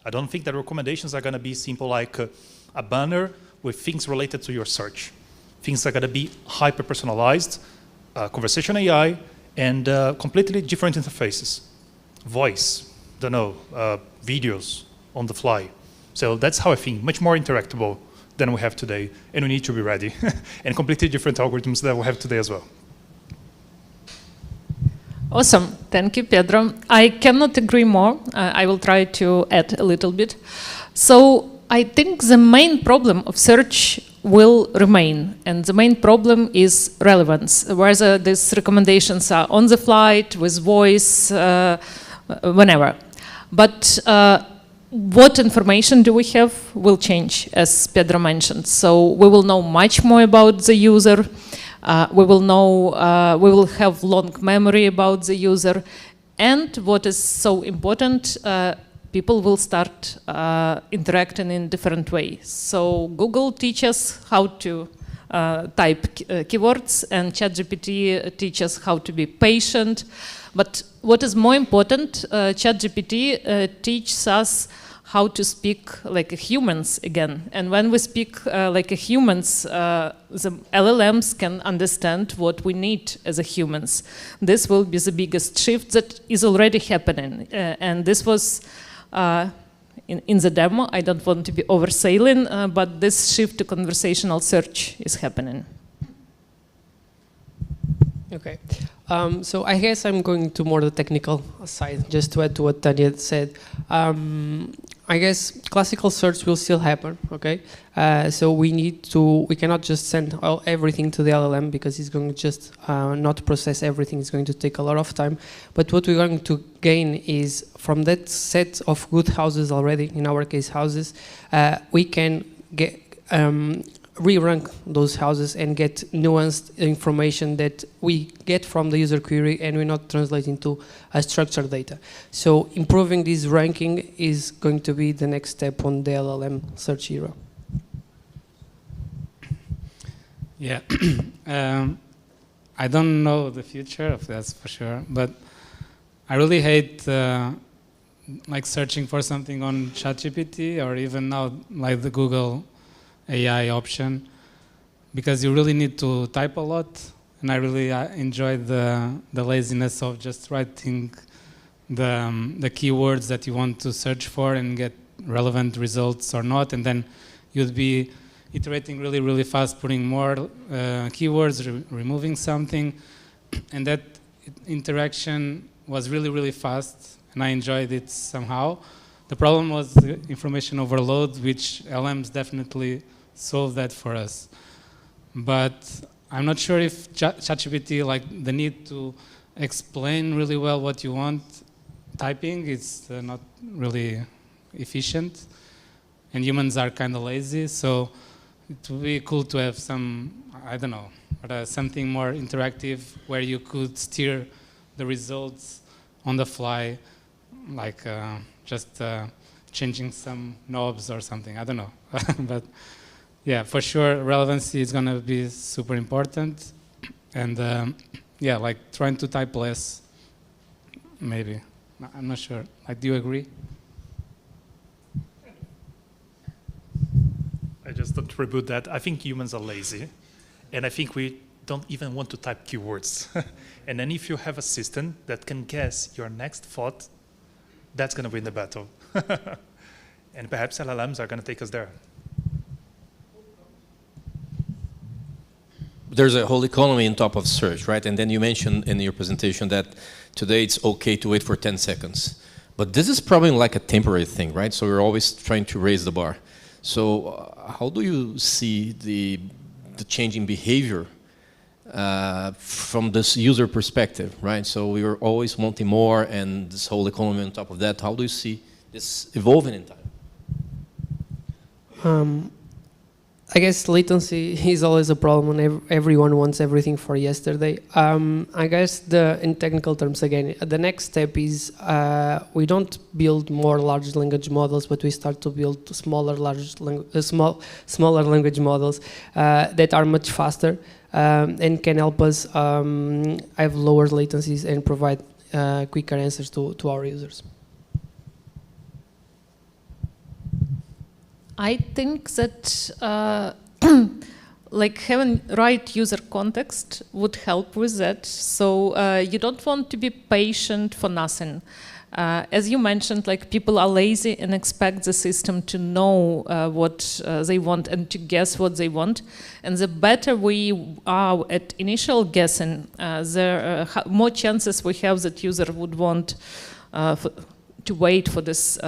I don't think that recommendations are going to be simple like a banner with things related to your search. Things are going to be hyper-personalized, conversational AI, and completely different interfaces. Voice, don't know, videos on the fly. So that's how I think, much more interactable than we have today, and we need to be ready. And completely different algorithms that we have today as well. Awesome. Thank you, Pedro. I cannot agree more. I will try to add a little bit. So I think the main problem of search will remain, and the main problem is relevance, whether these recommendations are on the flight, with voice, whenever. But what information do we have will change, as Pedro mentioned. So we will know much more about the user. We will know, we will have long memory about the user, and what is so important, people will start interacting in different ways. So Google teaches how to type keywords, and ChatGPT teaches how to be patient. But what is more important, ChatGPT teaches us how to speak like humans again. And when we speak like humans, the LLMs can understand what we need as humans. This will be the biggest shift that is already happening. And this was in the demo. I don't want to be overselling, but this shift to conversational search is happening. Okay. So I guess I'm going to more the technical side, just to add to what Tanya said. I guess classical search will still happen, okay? So we cannot just send everything to the LLM because it's going to just not process everything. It's going to take a lot of time. But what we're going to gain is from that set of good houses already, in our case houses, we can get re-rank those houses and get nuanced information that we get from the user query and we're not translating to a structured data. So improving this ranking is going to be the next step on the LLM search era. Yeah, I don't know the future of that's for sure, but I really hate like searching for something on ChatGPT or even now like the Google AI option, because you really need to type a lot, and I really enjoy the laziness of just writing the keywords that you want to search for and get relevant results or not, and then you'd be iterating really fast, putting more keywords, removing something, and that interaction was really fast, and I enjoyed it somehow. The problem was the information overload, which LMs definitely solve that for us. But I'm not sure if ChatGPT, like the need to explain really well what you want, typing is not really efficient, and humans are kind of lazy, so it would be cool to have some, I don't know, something more interactive where you could steer the results on the fly, like just changing some knobs or something, I don't know. But yeah, for sure, relevancy is going to be super important. And yeah, like trying to type less, maybe. I'm not sure. Like, do you agree? I just don't reboot that. I think humans are lazy. And I think we don't even want to type keywords. And then if you have a system that can guess your next thought, that's going to win the battle. And perhaps LLMs are going to take us there. There's a whole economy on top of search, right? And then you mentioned in your presentation that today it's okay to wait for 10 seconds. But this is probably like a temporary thing, right? So we're always trying to raise the bar. So how do you see the changing behavior from this user perspective, right? So we are always wanting more, and this whole economy on top of that. How do you see this evolving in time? I guess latency is always a problem, and everyone wants everything for yesterday. I guess in technical terms, again, the next step is we don't build more large language models, but we start to build smaller language models that are much faster and can help us have lower latencies and provide quicker answers to our users. I think that like having right user context would help with that. So you don't want to be patient for nothing. As you mentioned, like people are lazy and expect the system to know what they want and to guess what they want. And the better we are at initial guessing, the more chances we have that user would want to wait for this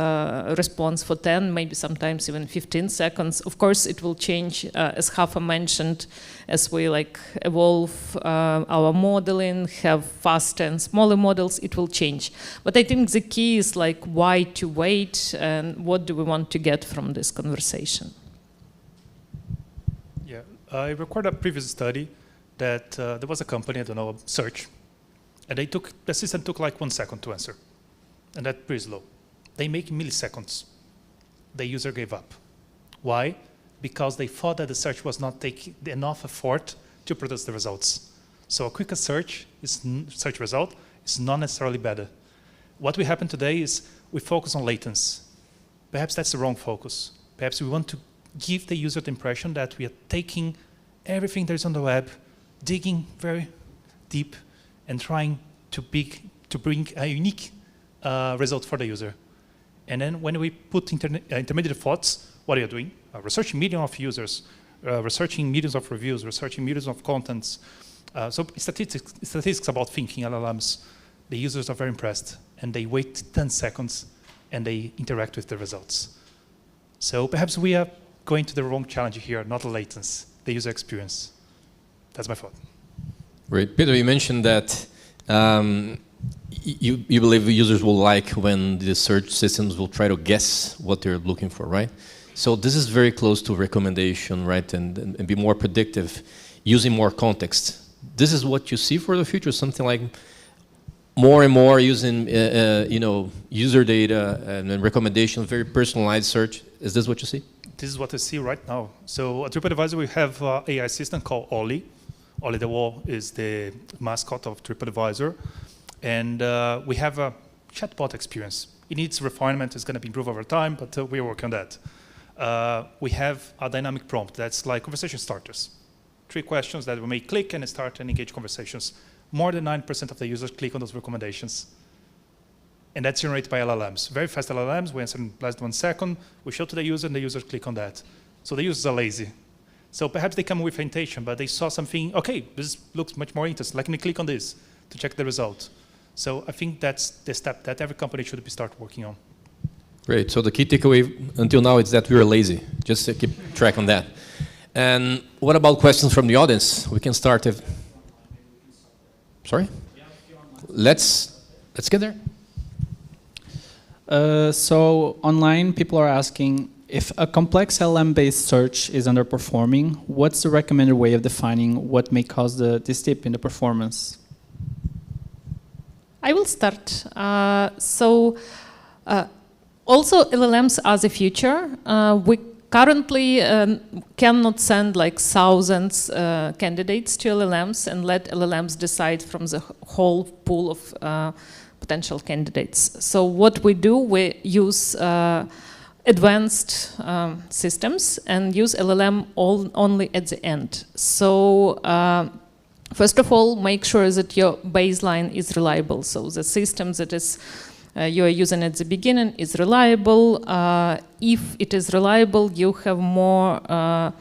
response for 10, maybe sometimes even 15 seconds. Of course, it will change, as Rafa mentioned, as we like evolve our modeling, have faster and smaller models, it will change. But I think the key is like why to wait and what do we want to get from this conversation. Yeah, I recorded a previous study that there was a company, I don't know, search, and the system took like 1 second to answer. And that's pretty slow. They make milliseconds. The user gave up. Why? Because they thought that the search was not taking enough effort to produce the results. So a quicker search result is not necessarily better. What we happen today is we focus on latency. Perhaps that's the wrong focus. Perhaps we want to give the user the impression that we are taking everything there's on the web, digging very deep, and trying to bring a unique result for the user. And then when we put intermediate thoughts, what are you doing? Researching millions of users, researching millions of reviews, researching millions of contents, So statistics about thinking LLMs, the users are very impressed, and they wait 10 seconds, and they interact with the results. So perhaps we are going to the wrong challenge here, not the latency, the user experience. That's my thought. Great. Peter, you mentioned that you believe the users will like when the search systems will try to guess what they're looking for, right? So this is very close to recommendation, right? And be more predictive, using more context. This is what you see for the future, something like more and more using user data and recommendations, very personalized search. Is this what you see? This is what I see right now. So at TripAdvisor, we have an AI assistant called Ollie. Ollie the Wall is the mascot of TripAdvisor. And we have a chatbot experience. It needs refinement. It's going to be improved over time, but we are working on that. We have a dynamic prompt that's like conversation starters. 3 questions that we may click and start and engage conversations. More than 9% of the users click on those recommendations. And that's generated by LLMs. Very fast LLMs. We answer in less than 1 second. We show to the user, and the users click on that. So the users are lazy. So perhaps they come with intention, but they saw something, OK, this looks much more interesting. Let me click on this to check the result. So I think that's the step that every company should start working on. Great. So the key takeaway until now is that we are lazy. Just to keep track on that. And what about questions from the audience? We can start if... Sorry? Let's get there. So online, people are asking, if a complex LLM-based search is underperforming, what's the recommended way of defining what may cause this dip in the performance? I will start. Also LLMs are the future. We currently cannot send like thousands candidates to LLMs and let LLMs decide from the whole pool of potential candidates. So what we do, we use advanced systems and use LLM only at the end. So first of all, make sure that your baseline is reliable. So the system that is you are using at the beginning is reliable. If it is reliable, you have more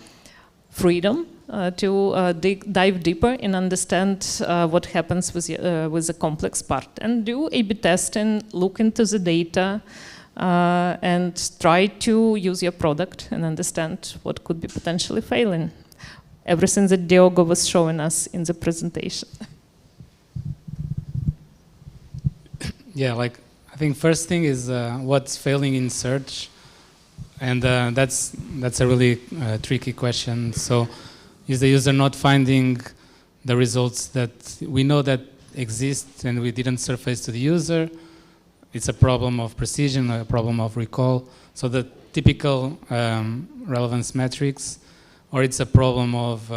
freedom to dive deeper and understand what happens with the complex part. And do A/B testing, look into the data, and try to use your product and understand what could be potentially failing. Everything that Diogo was showing us in the presentation. Yeah, I think first thing is what's failing in search, and that's a really tricky question. So, is the user not finding the results that we know that exist and we didn't surface to the user? It's a problem of precision, a problem of recall. So the typical relevance metrics, or it's a problem of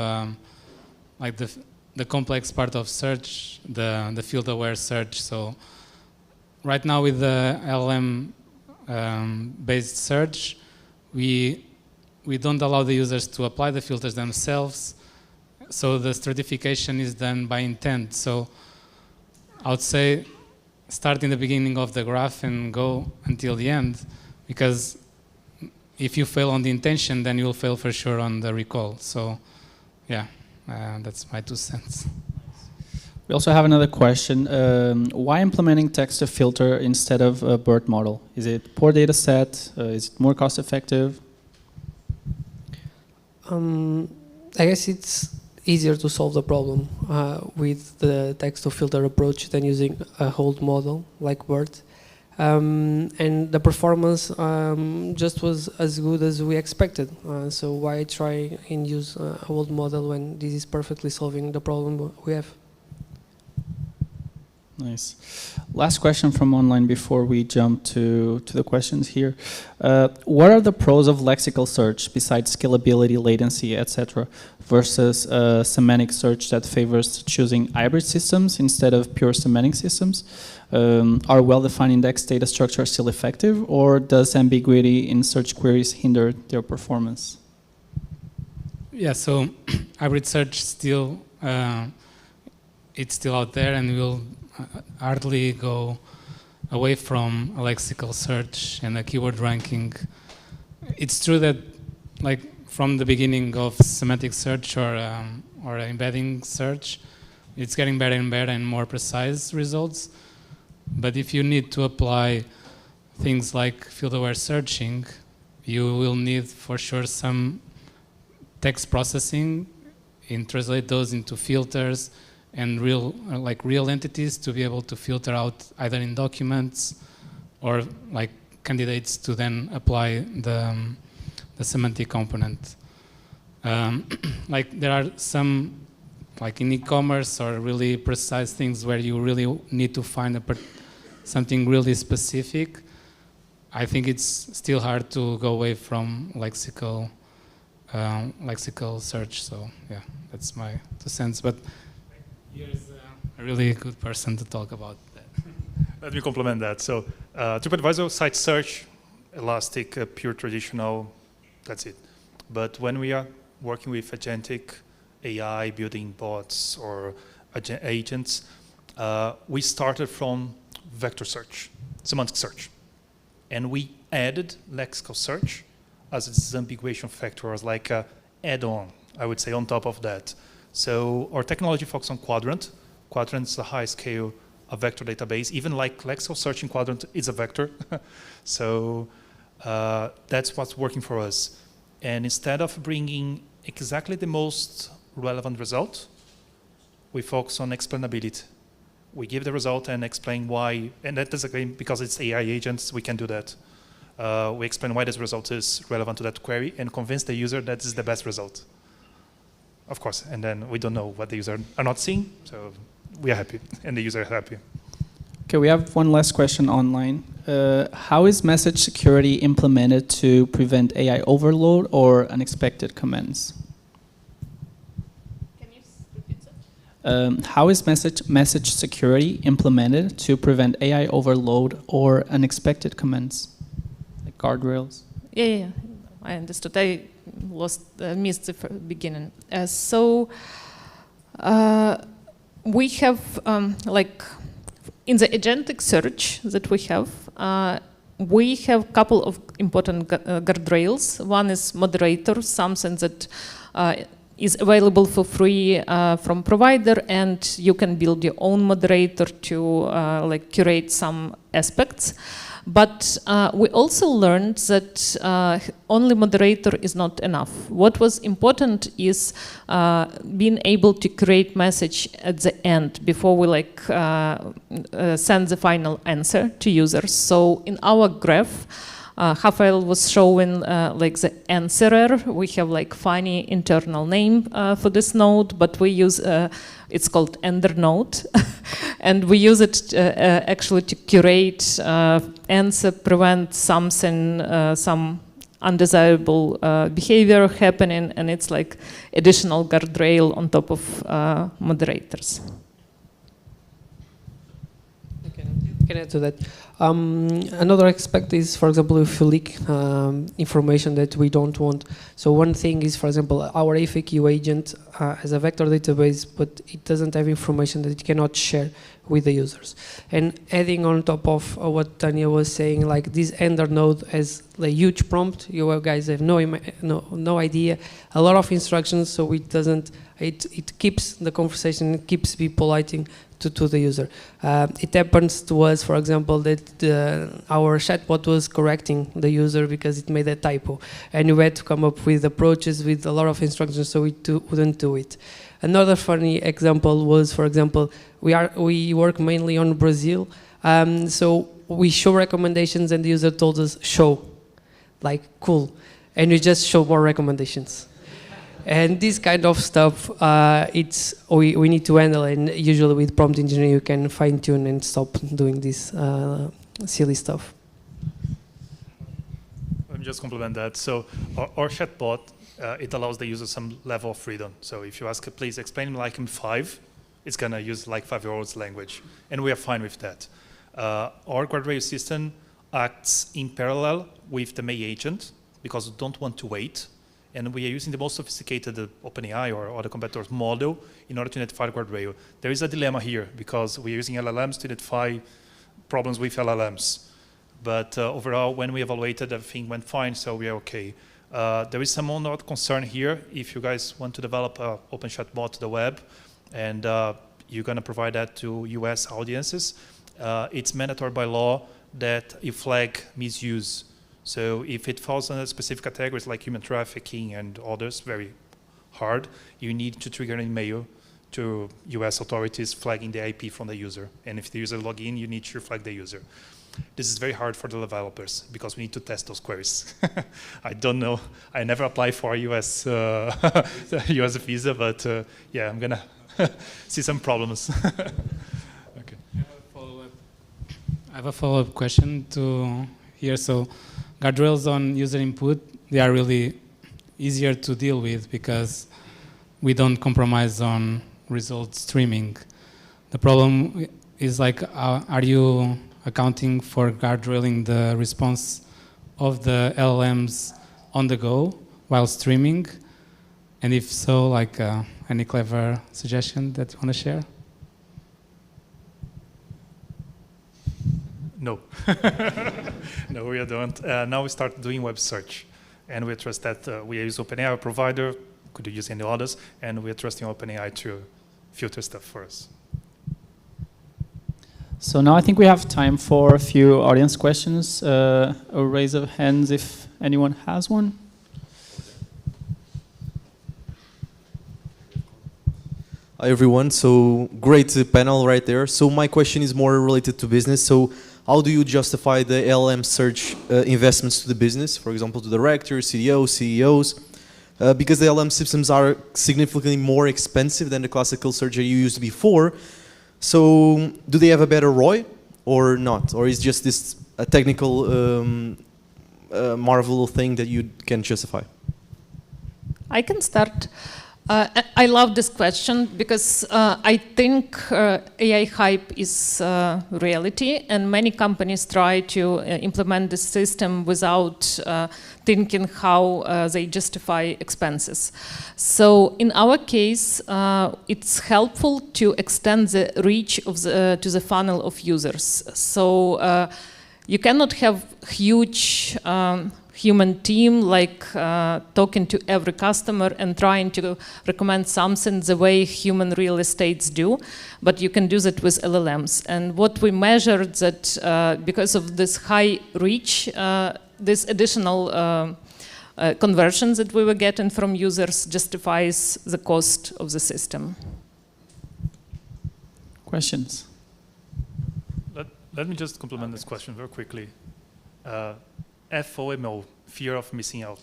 like the complex part of search, the field-aware search. So. Right now with the LLM based search, we don't allow the users to apply the filters themselves, so the stratification is done by intent. So I would say start in the beginning of the graph and go until the end, because if you fail on the intention, then you'll fail for sure on the recall. So yeah, that's my 2 cents. We also have another question. Why implementing text to filter instead of a BERT model? Is it poor data set? Is it more cost effective? I guess it's easier to solve the problem with the text to filter approach than using a hold model like BERT. And the performance just was as good as we expected. So why try and use a hold model when this is perfectly solving the problem we have? Nice. Last question from online before we jump to the questions here. What are the pros of lexical search besides scalability, latency, etc., versus semantic search that favors choosing hybrid systems instead of pure semantic systems? Are well-defined index data structures still effective, or does ambiguity in search queries hinder their performance? Yeah, so hybrid search still it's still out there, and will hardly go away from a lexical search and a keyword ranking. It's true that, like from the beginning of semantic search or embedding search, it's getting better and better and more precise results. But if you need to apply things like field-aware searching, you will need for sure some text processing and translate those into filters and real entities to be able to filter out either in documents or like candidates to then apply the semantic component. Like there are some, like in e-commerce or really precise things where you really need to find something really specific. I think it's still hard to go away from lexical search. So yeah, that's my 2 cents. But here's a really good person to talk about that. Let me complement that. So TripAdvisor, site search, elastic, pure traditional, that's it. But when we are working with agentic AI, building bots or agents, we started from vector search, semantic search. And we added lexical search as its ambiguation factor, as like a add-on, I would say, on top of that. So our technology focuses on Quadrant. Quadrant is a high-scale vector database. Even like lexical search in Quadrant is a vector. So that's what's working for us. And instead of bringing exactly the most relevant result, we focus on explainability. We give the result and explain why, and that is again because it's AI agents, we can do that. We explain why this result is relevant to that query and convince the user that this is the best result. Of course, and then we don't know what the user are not seeing, so we are happy, and the user is happy. Okay, we have one last question online. How is message security implemented to prevent AI overload or unexpected comments? Can you repeat that? How is message security implemented to prevent AI overload or unexpected comments, like guardrails? Yeah, I understood. I missed the beginning. We have like in the agentic search that we have a couple of important guardrails. One is moderator, something that is available for free from provider, and you can build your own moderator to like curate some aspects. But we also learned that only moderator is not enough. What was important is being able to create message at the end before we like send the final answer to users. So in our graph, Rafael was showing like the answerer. We have like funny internal name for this node, but we use it's called ender node, and we use it actually to curate answer, prevent something, some undesirable behavior happening, and it's like additional guardrail on top of moderators. Can add to that. Another aspect is, for example, if you leak information that we don't want. So one thing is, for example, our FAQ agent has a vector database, but it doesn't have information that it cannot share with the users. And adding on top of what Tanya was saying, like this ender node has a huge prompt. You guys have no idea. A lot of instructions, so it doesn't. It keeps the conversation. It keeps people lighting to the user. It happens to us, for example, that our chatbot was correcting the user because it made a typo, and we had to come up with approaches with a lot of instructions so we wouldn't do it. Another funny example was, for example, we work mainly on Brazil, so we show recommendations and the user told us show, like cool, and we just show more recommendations. And this kind of stuff, we need to handle, and usually with prompt engineering you can fine tune and stop doing this silly stuff. Let me just complement that. So our chatbot, it allows the user some level of freedom. So if you ask, please explain like in 5, it's gonna use like 5-year-old's language, and we are fine with that. Our guardrail system acts in parallel with the May agent because we don't want to wait. And we are using the most sophisticated OpenAI or other competitors model in order to identify the guardrail. There is a dilemma here because we are using LLMs to identify problems with LLMs. But overall, when we evaluated, everything went fine, so we are okay. There is some other concern here. If you guys want to develop an open chatbot to the web, and you're going to provide that to US audiences, it's mandatory by law that you flag misuse. So if it falls under specific categories like human trafficking and others, very hard, you need to trigger an email to US authorities flagging the IP from the user. And if the user log in, you need to flag the user. This is very hard for the developers because we need to test those queries. I don't know. I never applied for a US, US visa, but yeah, I'm gonna see some problems. Okay. I have a follow-up question to here. So guardrails on user input, they are really easier to deal with because we don't compromise on result streaming. The problem is like, are you accounting for guardrailing the response of the LLMs on the go while streaming? And if so, like any clever suggestion that you want to share? No. No, we don't. Now we start doing web search. And we trust that we use OpenAI, our provider, could you use any others, and we're trusting OpenAI to filter stuff for us. So now I think we have time for a few audience questions. A raise of hands if anyone has one. Hi everyone, so great panel right there. So my question is more related to business. So how do you justify the LLM search investments to the business, for example, to directors, CDOs, CEOs? Because the LLM systems are significantly more expensive than the classical search that you used before. So do they have a better ROI or not? Or is just this a technical marvel thing that you can justify? I can start. I love this question because I think AI hype is reality, and many companies try to implement this system without thinking how they justify expenses. So in our case, it's helpful to extend the reach of to the funnel of users. So you cannot have huge human team like talking to every customer and trying to recommend something the way human real estates do, but you can do that with LLMs. And what we measured that because of this high reach, this additional conversions that we were getting from users justifies the cost of the system. Questions? Let me just complement this question very quickly. FOMO, fear of missing out,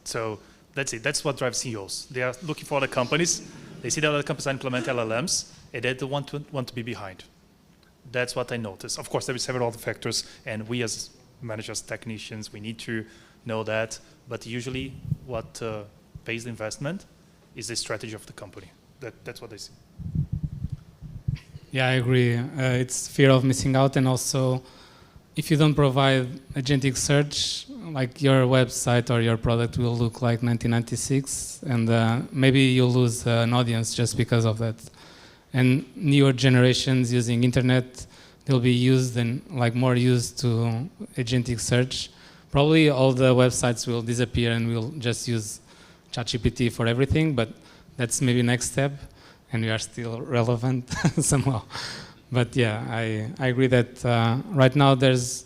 So that's it. That's what drives CEOs. They are looking for other companies. They see that other companies implement LLMs, and they don't want to be behind. That's what I noticed. Of course, there are several other factors, and we as managers, technicians, we need to know that. But usually, what pays the investment is the strategy of the company. That's what they see. Yeah, I agree. It's fear of missing out, and also, if you don't provide agentic search, like your website or your product will look like 1996, and maybe you'll lose an audience just because of that. And newer generations using internet, they'll be used and like more used to agentic search. Probably all the websites will disappear and we'll just use ChatGPT for everything, but that's maybe next step, and we are still relevant somehow. But yeah, I agree that right now there's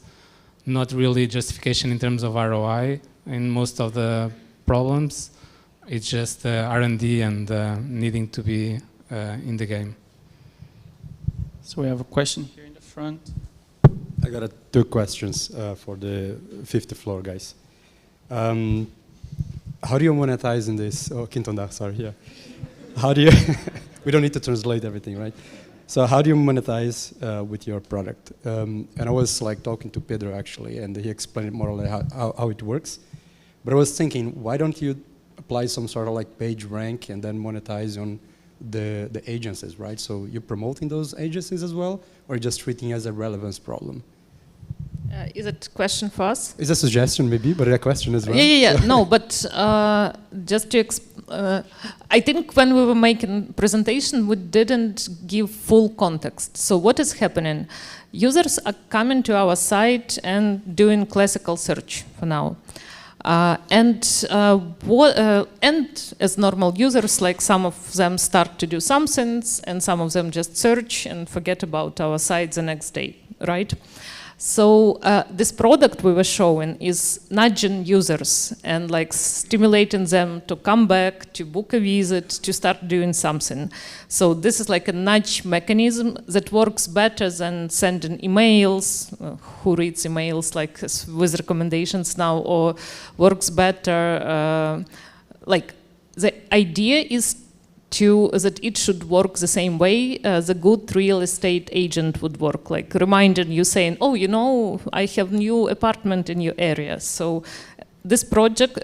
not really justification in terms of ROI in most of the problems. It's just R&D and needing to be in the game. So we have a question here in the front. I got two questions for the 50th floor guys. How do you monetize in this? Oh, QuintoAndar, sorry, yeah. How do you, we don't need to translate everything, right? So how do you monetize with your product? And I was like talking to Pedro actually, and he explained more or less how it works. But I was thinking, why don't you apply some sort of like page rank and then monetize on the agencies, right? So you're promoting those agencies as well, or just treating it as a relevance problem? Is it a question for us? It's a suggestion maybe, but a question as well. Yeah. No, but just to I think when we were making presentation, we didn't give full context. So what is happening? Users are coming to our site and doing classical search for now. And as normal users, like some of them start to do some things, and some of them just search and forget about our site the next day, right? So this product we were showing is nudging users and like stimulating them to come back, to book a visit, to start doing something. So this is like a nudge mechanism that works better than sending emails. Who reads emails like with recommendations now, or works better? Like the idea is that it should work the same way the good real estate agent would work, like reminding you saying, oh, you know, I have new apartment in your area. So this product,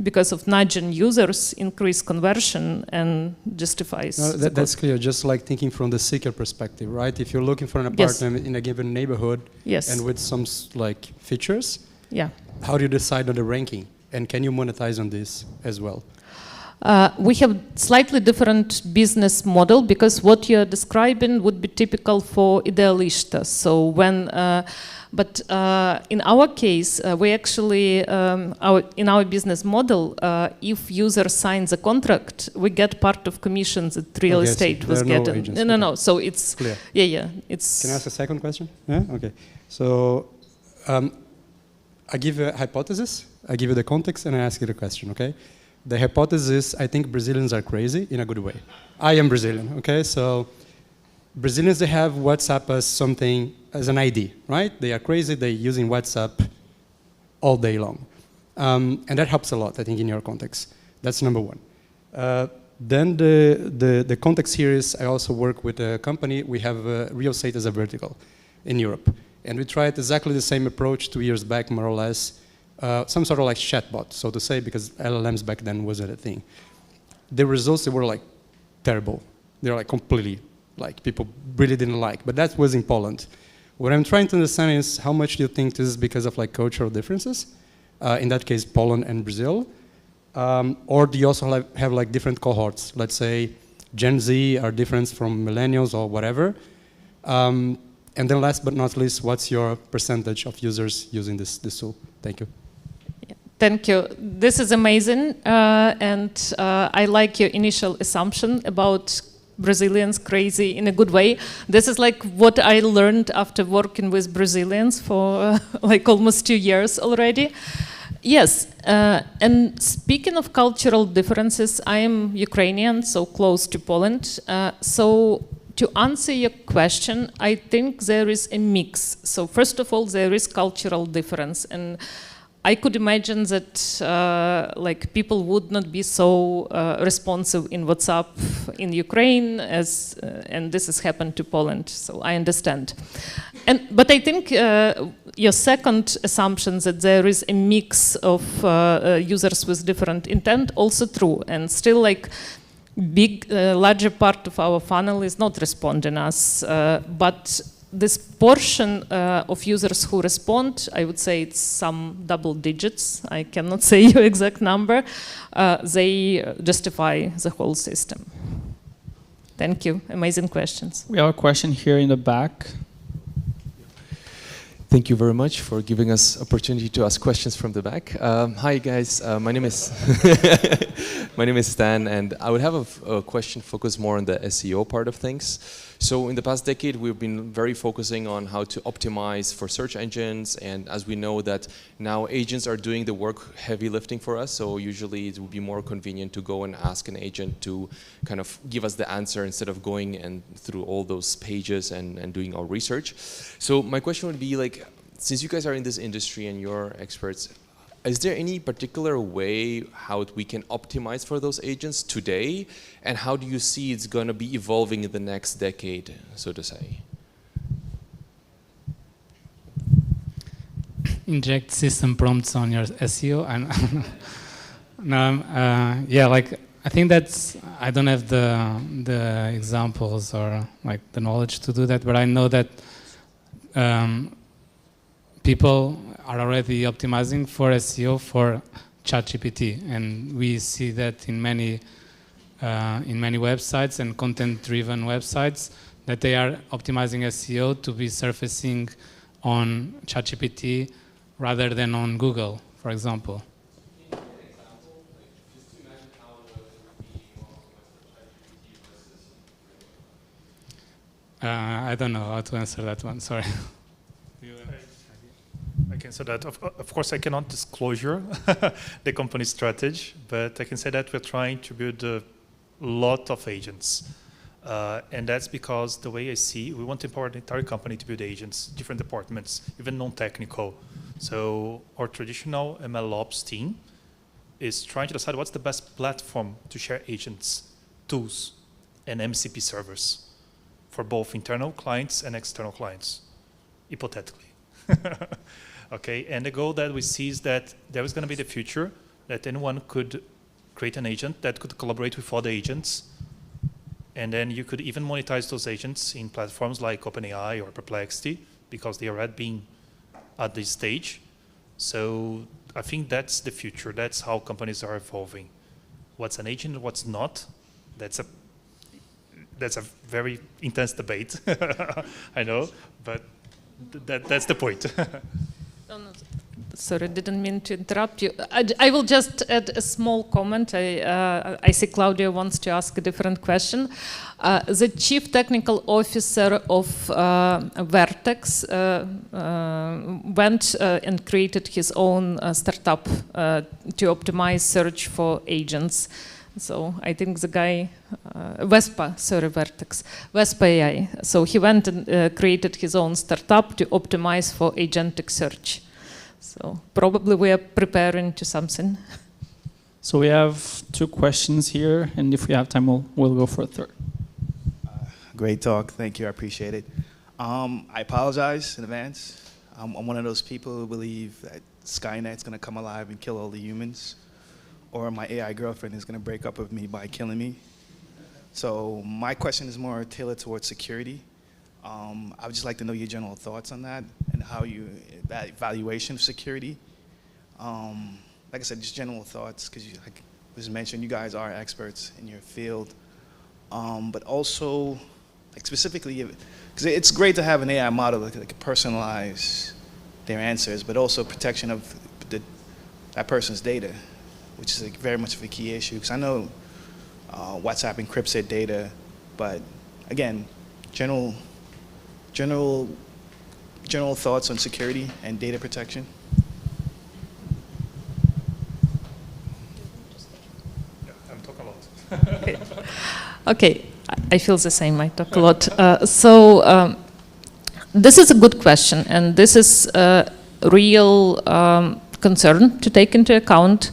because of nudging users, increase conversion and justifies. No, that's clear, just like thinking from the seeker perspective, right? If you're looking for an apartment in a given neighborhood and with some like features, how do you decide on the ranking? And can you monetize on this as well? We have slightly different business model, because what you're describing would be typical for idealistas. So when, in our case, we actually, in our business model, if user signs a contract, we get part of commissions that real estate was getting. No. So it's clear. It's. Can I ask a second question? Yeah. Okay. So I give a hypothesis, I give you the context, and I ask you the question. Okay. The hypothesis, I think Brazilians are crazy in a good way. I am Brazilian, okay? So Brazilians, they have WhatsApp as something, as an ID, right? They are crazy, they're using WhatsApp all day long. And that helps a lot, I think, in your context. That's number one. Then the context here is, I also work with a company, we have real estate as a vertical in Europe. And we tried exactly the same approach 2 years back, more or less, some sort of like chatbot, so to say, because LLMs back then wasn't a thing. The results, they were like terrible. They were like completely, like people really didn't like, but that was in Poland. What I'm trying to understand is how much do you think this is because of like cultural differences? In that case, Poland and Brazil. Or do you also have like different cohorts? Let's say Gen Z are different from millennials or whatever. And then last but not least, what's your percentage of users using this tool? Thank you. Thank you. This is amazing, and I like your initial assumption about Brazilians crazy in a good way. This is like what I learned after working with Brazilians for like almost 2 years already. Yes, and speaking of cultural differences, I am Ukrainian, so close to Poland. So to answer your question, I think there is a mix. So first of all, there is cultural difference, and I could imagine that like people would not be so responsive in WhatsApp in Ukraine as, and this has happened to Poland. So I understand. But I think your second assumption that there is a mix of users with different intent, also true, and still like larger part of our funnel is not responding us, but this portion of users who respond, I would say it's some double digits. I cannot say your exact number. They justify the whole system. Thank you. Amazing questions. We have a question here in the back. Thank you very much for giving us opportunity to ask questions from the back. Hi guys, my name is my name is Stan, and I would have a question focused more on the SEO part of things. So in the past decade, we've been very focusing on how to optimize for search engines, and as we know that now agents are doing the work heavy lifting for us, so usually it would be more convenient to go and ask an agent to kind of give us the answer instead of going and through all those pages and doing our research. So my question would be like, since you guys are in this industry and you're experts, is there any particular way how we can optimize for those agents today, and how do you see it's going to be evolving in the next decade, so to say? Inject system prompts on your SEO. No, yeah, like I think that's, I don't have the examples or like the knowledge to do that, but I know that people are already optimizing for SEO for ChatGPT, and we see that in many websites and content-driven websites that they are optimizing SEO to be surfacing on ChatGPT rather than on Google, for example. I don't know how to answer that one, sorry. I can say that, of course, I cannot disclose the company strategy, but I can say that we're trying to build a lot of agents. And that's because the way I see, we want to empower the entire company to build agents, different departments, even non-technical. So our traditional MLOps team is trying to decide what's the best platform to share agents, tools, and MCP servers for both internal clients and external clients, hypothetically. Okay, and the goal that we see is that there is going to be the future that anyone could create an agent that could collaborate with other agents, and then you could even monetize those agents in platforms like OpenAI or Perplexity because they are already being at this stage. So I think that's the future. That's how companies are evolving. What's an agent and what's not? That's a very intense debate. I know, but that's the point. Sorry, didn't mean to interrupt you. I will just add a small comment. I see Claudia wants to ask a different question. The chief technical officer of Vertex went and created his own startup to optimize search for agents. So I think the guy, Vertex, Vespa AI. So he went and created his own startup to optimize for agentic search. So probably we are preparing to something. So we have 2 questions here, and if we have time, we'll go for a third. Great talk, thank you, I appreciate it. I apologize in advance. I'm one of those people who believe that Skynet's gonna come alive and kill all the humans, or my AI girlfriend is gonna break up with me by killing me. So my question is more tailored towards security. I would just like to know your general thoughts on that and how you evaluation of security. Like I said, just general thoughts, because like was mentioned, you guys are experts in your field. But also, like specifically, because it's great to have an AI model that can personalize their answers, but also protection of that person's data, which is like very much of a key issue. Because I know WhatsApp encrypts their data, but again, general thoughts on security and data protection? Yeah, I'm talking a lot. Okay, I feel the same, I talk a lot. This is a good question, and this is a real concern to take into account.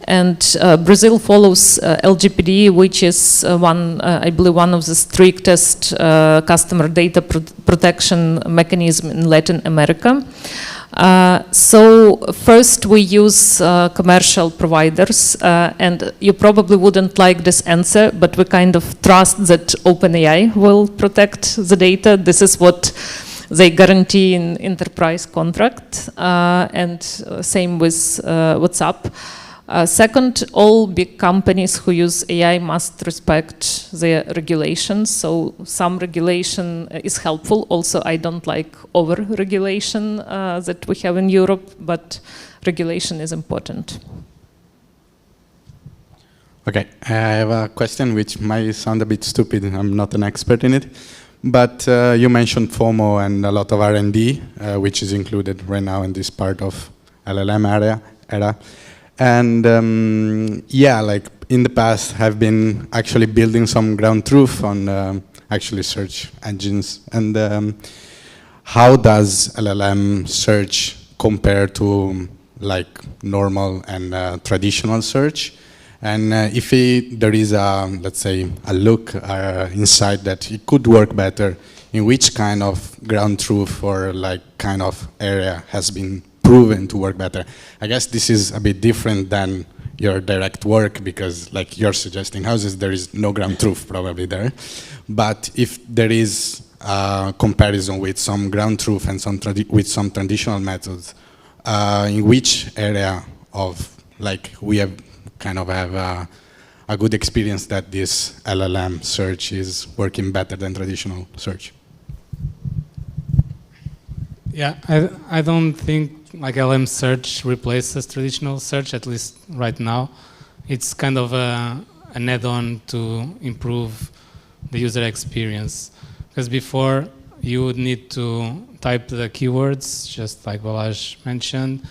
And Brazil follows LGPD, which is I believe, one of the strictest customer data protection mechanism in Latin America. So first we use commercial providers, and you probably wouldn't like this answer, but we kind of trust that OpenAI will protect the data. This is what they guarantee in enterprise contract, and same with WhatsApp. Second, all big companies who use AI must respect their regulations. So some regulation is helpful. Also, I don't like over-regulation that we have in Europe, but regulation is important. Okay, I have a question which might sound a bit stupid. I'm not an expert in it. But you mentioned FOMO and a lot of R&D, which is included right now in this part of LLM era. And yeah, like in the past, have been actually building some ground truth on actually search engines. And how does LLM search compare to like normal and traditional search? And if there is a, let's say, a look inside that it could work better, in which kind of ground truth or like kind of area has been proven to work better? I guess this is a bit different than your direct work, because like you're suggesting houses, there is no ground truth probably there. But if there is a comparison with some ground truth and with some traditional methods, in which area of like we have kind of have a good experience that this LLM search is working better than traditional search? Yeah, I don't think like LLM search replaces traditional search, at least right now. It's kind of an add-on to improve the user experience. Because before, you would need to type the keywords, just like Balazs mentioned,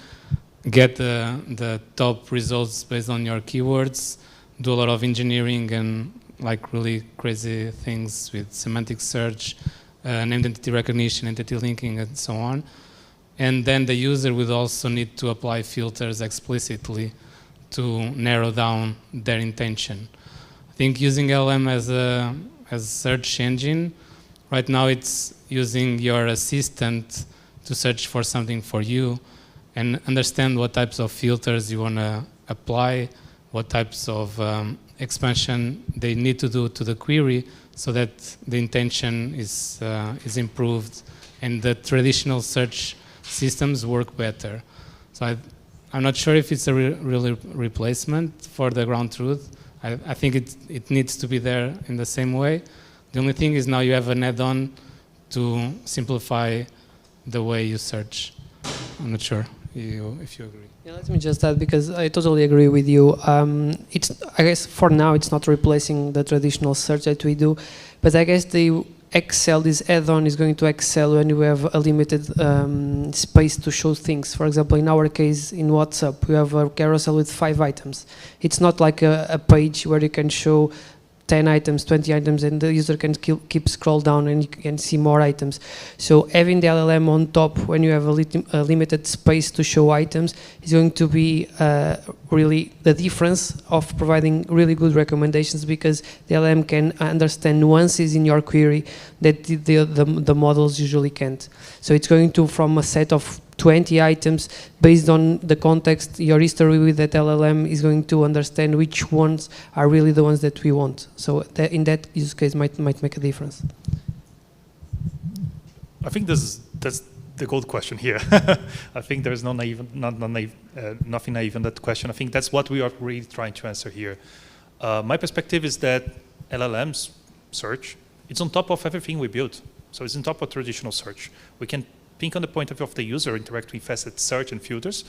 get the top results based on your keywords, do a lot of engineering and like really crazy things with semantic search, named entity recognition, entity linking, and so on. And then the user would also need to apply filters explicitly to narrow down their intention. I think using LLM as a search engine, right now it's using your assistant to search for something for you and understand what types of filters you want to apply, what types of expansion they need to do to the query so that the intention is improved and the traditional search systems work better. So I'm not sure if it's a real replacement for the ground truth. I think it needs to be there in the same way. The only thing is now you have an add-on to simplify the way you search. I'm not sure if you agree. Yeah, let me just add, because I totally agree with you. I guess for now it's not replacing the traditional search that we do, but I guess this add-on is going to excel when you have a limited space to show things. For example, in our case, in WhatsApp, we have a carousel with 5 items. It's not like a page where you can show 10 items, 20 items, and the user can keep scroll down and you can see more items. So having the LLM on top when you have a limited space to show items is going to be really the difference of providing really good recommendations, because the LLM can understand nuances in your query that the models usually can't. So it's going to, from a set of 20 items, based on the context, your history with that LLM is going to understand which ones are really the ones that we want. So in that use case might make a difference. I think that's the gold question here. I think there's nothing naive in that question. I think that's what we are really trying to answer here. My perspective is that LLMs search, it's on top of everything we built. So it's on top of traditional search. We can think on the point of view of the user, interact with facet search and filters,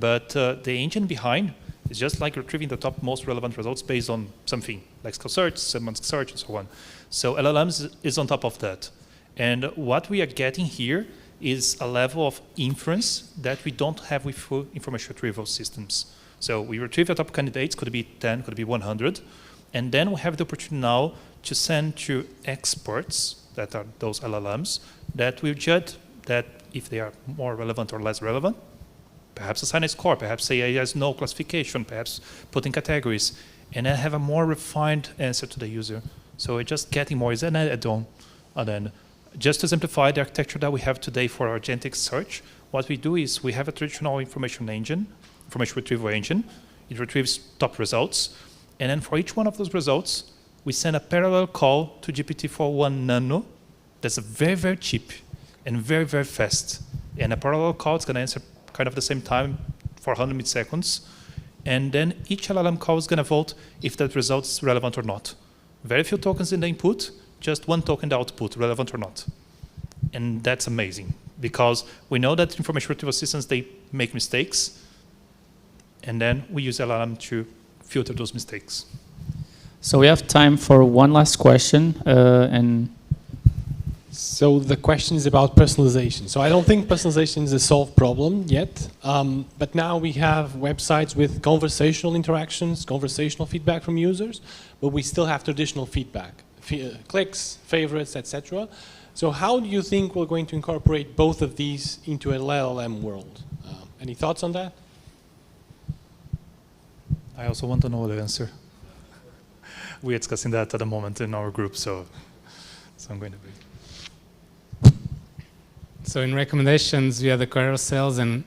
but the engine behind is just like retrieving the top most relevant results based on something, lexical search, semantic search, and so on. So LLMs is on top of that. And what we are getting here is a level of inference that we don't have with full information retrieval systems. So we retrieve the top candidates, could be 10, could be 100, and then we have the opportunity now to send to experts, that are those LLMs, that will judge that if they are more relevant or less relevant, perhaps assign a score, perhaps say it has no classification, perhaps put in categories, and then have a more refined answer to the user. So it's just getting more, is an add-on. And then just to simplify the architecture that we have today for our agentic search, what we do is we have a traditional information retrieval engine. It retrieves top results. And then for each one of those results, we send a parallel call to GPT-4 Nano. That's very, very cheap and very, very fast. And a parallel call is going to answer kind of the same time for 100 milliseconds. And then each LLM call is going to vote if that result is relevant or not. Very few tokens in the input, just one token in the output, relevant or not. And that's amazing, because we know that information retrieval systems, they make mistakes, and then we use LLM to filter those mistakes. So we have time for one last question, So the question is about personalization. So I don't think personalization is a solved problem yet, but now we have websites with conversational interactions, conversational feedback from users, but we still have traditional feedback, clicks, favorites, etc. So how do you think we're going to incorporate both of these into an LLM world? Any thoughts on that? I also want to know the answer. We're discussing that at the moment in our group, so I'm going to be. So in recommendations, we have the carousels and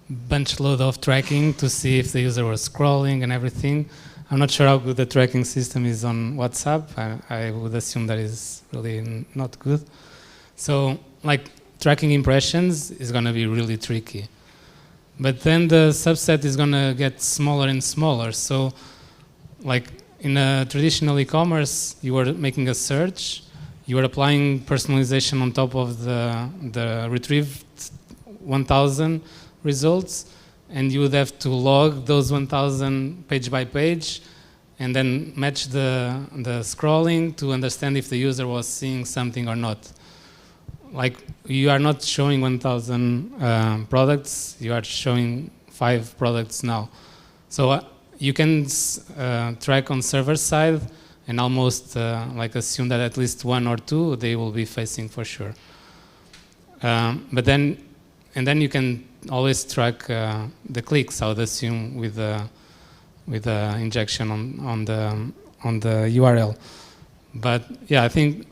bunch load of tracking to see if the user was scrolling and everything. I'm not sure how good the tracking system is on WhatsApp. I would assume that is really not good. So like tracking impressions is going to be really tricky. But then the subset is going to get smaller and smaller. So like in a traditional e-commerce, you were making a search, you are applying personalization on top of the retrieved 1,000, results, and you would have to log those 1,000 page by page, and then match the scrolling to understand if the user was seeing something or not. Like, you are not showing 1,000 products, you are showing 5 products now. So you can track on server side and almost like assume that at least 1 or 2 they will be facing for sure. But then you can always track the clicks. I would assume with the injection on the URL. But yeah, I think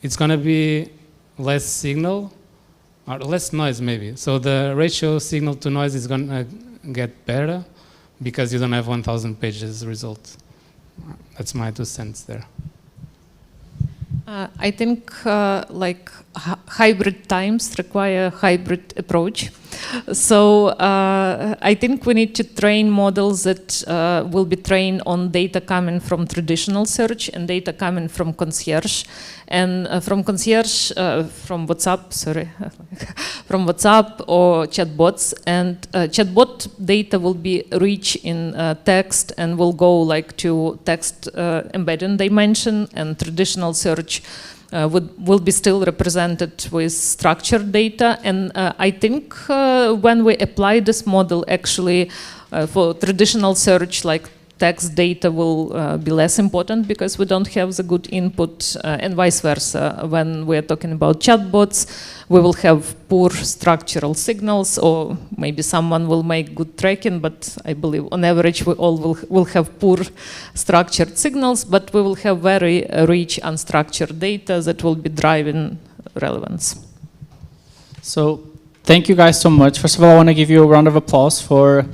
it's going to be less signal or less noise maybe. So the ratio signal to noise is going to get better because you don't have 1,000 pages result. That's my 2 cents there. I think hybrid times require a hybrid approach. So I think we need to train models that will be trained on data coming from traditional search and data coming from concierge. And from concierge, from WhatsApp, sorry, from WhatsApp or chatbots. And chatbot data will be rich in text and will go like to text embedding dimension, and traditional search will be still represented with structured data. And I think when we apply this model, actually for traditional search, like text data will be less important because we don't have the good input, and vice versa. When we're talking about chatbots, we will have poor structural signals, or maybe someone will make good tracking, but I believe on average we all will have poor structured signals, but we will have very rich unstructured data that will be driving relevance. So thank you guys so much. First of all, I want to give you a round of applause for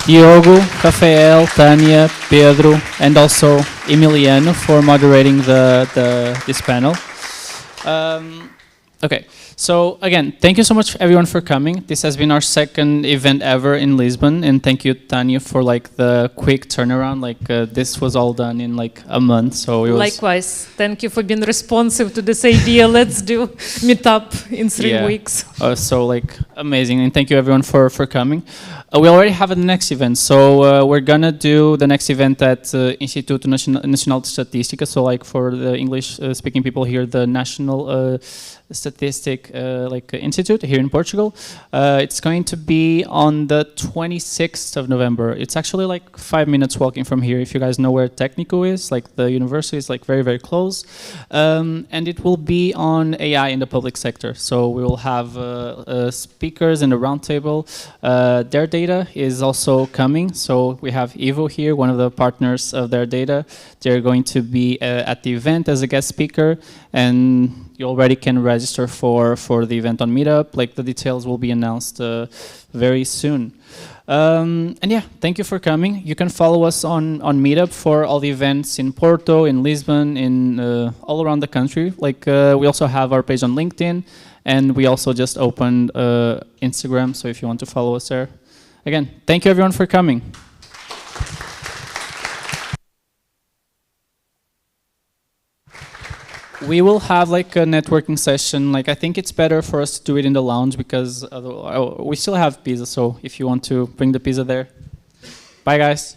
Diogo, Rafael, Tania, Pedro, and also Emiliano for moderating this panel. Okay, so again, thank you so much everyone for coming. This has been our second event ever in Lisbon, and thank you, Tania, for like the quick turnaround. Like this was all done in like a month, so it was. Likewise, thank you for being responsive to this idea. Let's do meetup in 3 weeks. So like amazing, and thank you everyone for coming. We already have a next event, so we're gonna do the next event at Instituto Nacional de Estatística. So like for the English-speaking people here, the National Statistic Institute here in Portugal. It's going to be on the 26th of November. It's actually like 5 minutes walking from here. If you guys know where Técnico is, like the university is like very, very close. And it will be on AI in the public sector. So we will have speakers in the roundtable. Their data is also coming. So we have Ivo here, one of the partners of their data. They're going to be at the event as a guest speaker, and you already can register for the event on Meetup. Like the details will be announced very soon. And yeah, thank you for coming. You can follow us on Meetup for all the events in Porto, in Lisbon, in all around the country. Like we also have our page on LinkedIn, and we also just opened Instagram. So if you want to follow us there, again, thank you everyone for coming. We will have like a networking session. Like I think it's better for us to do it in the lounge because we still have pizza. So if you want to bring the pizza there. Bye guys.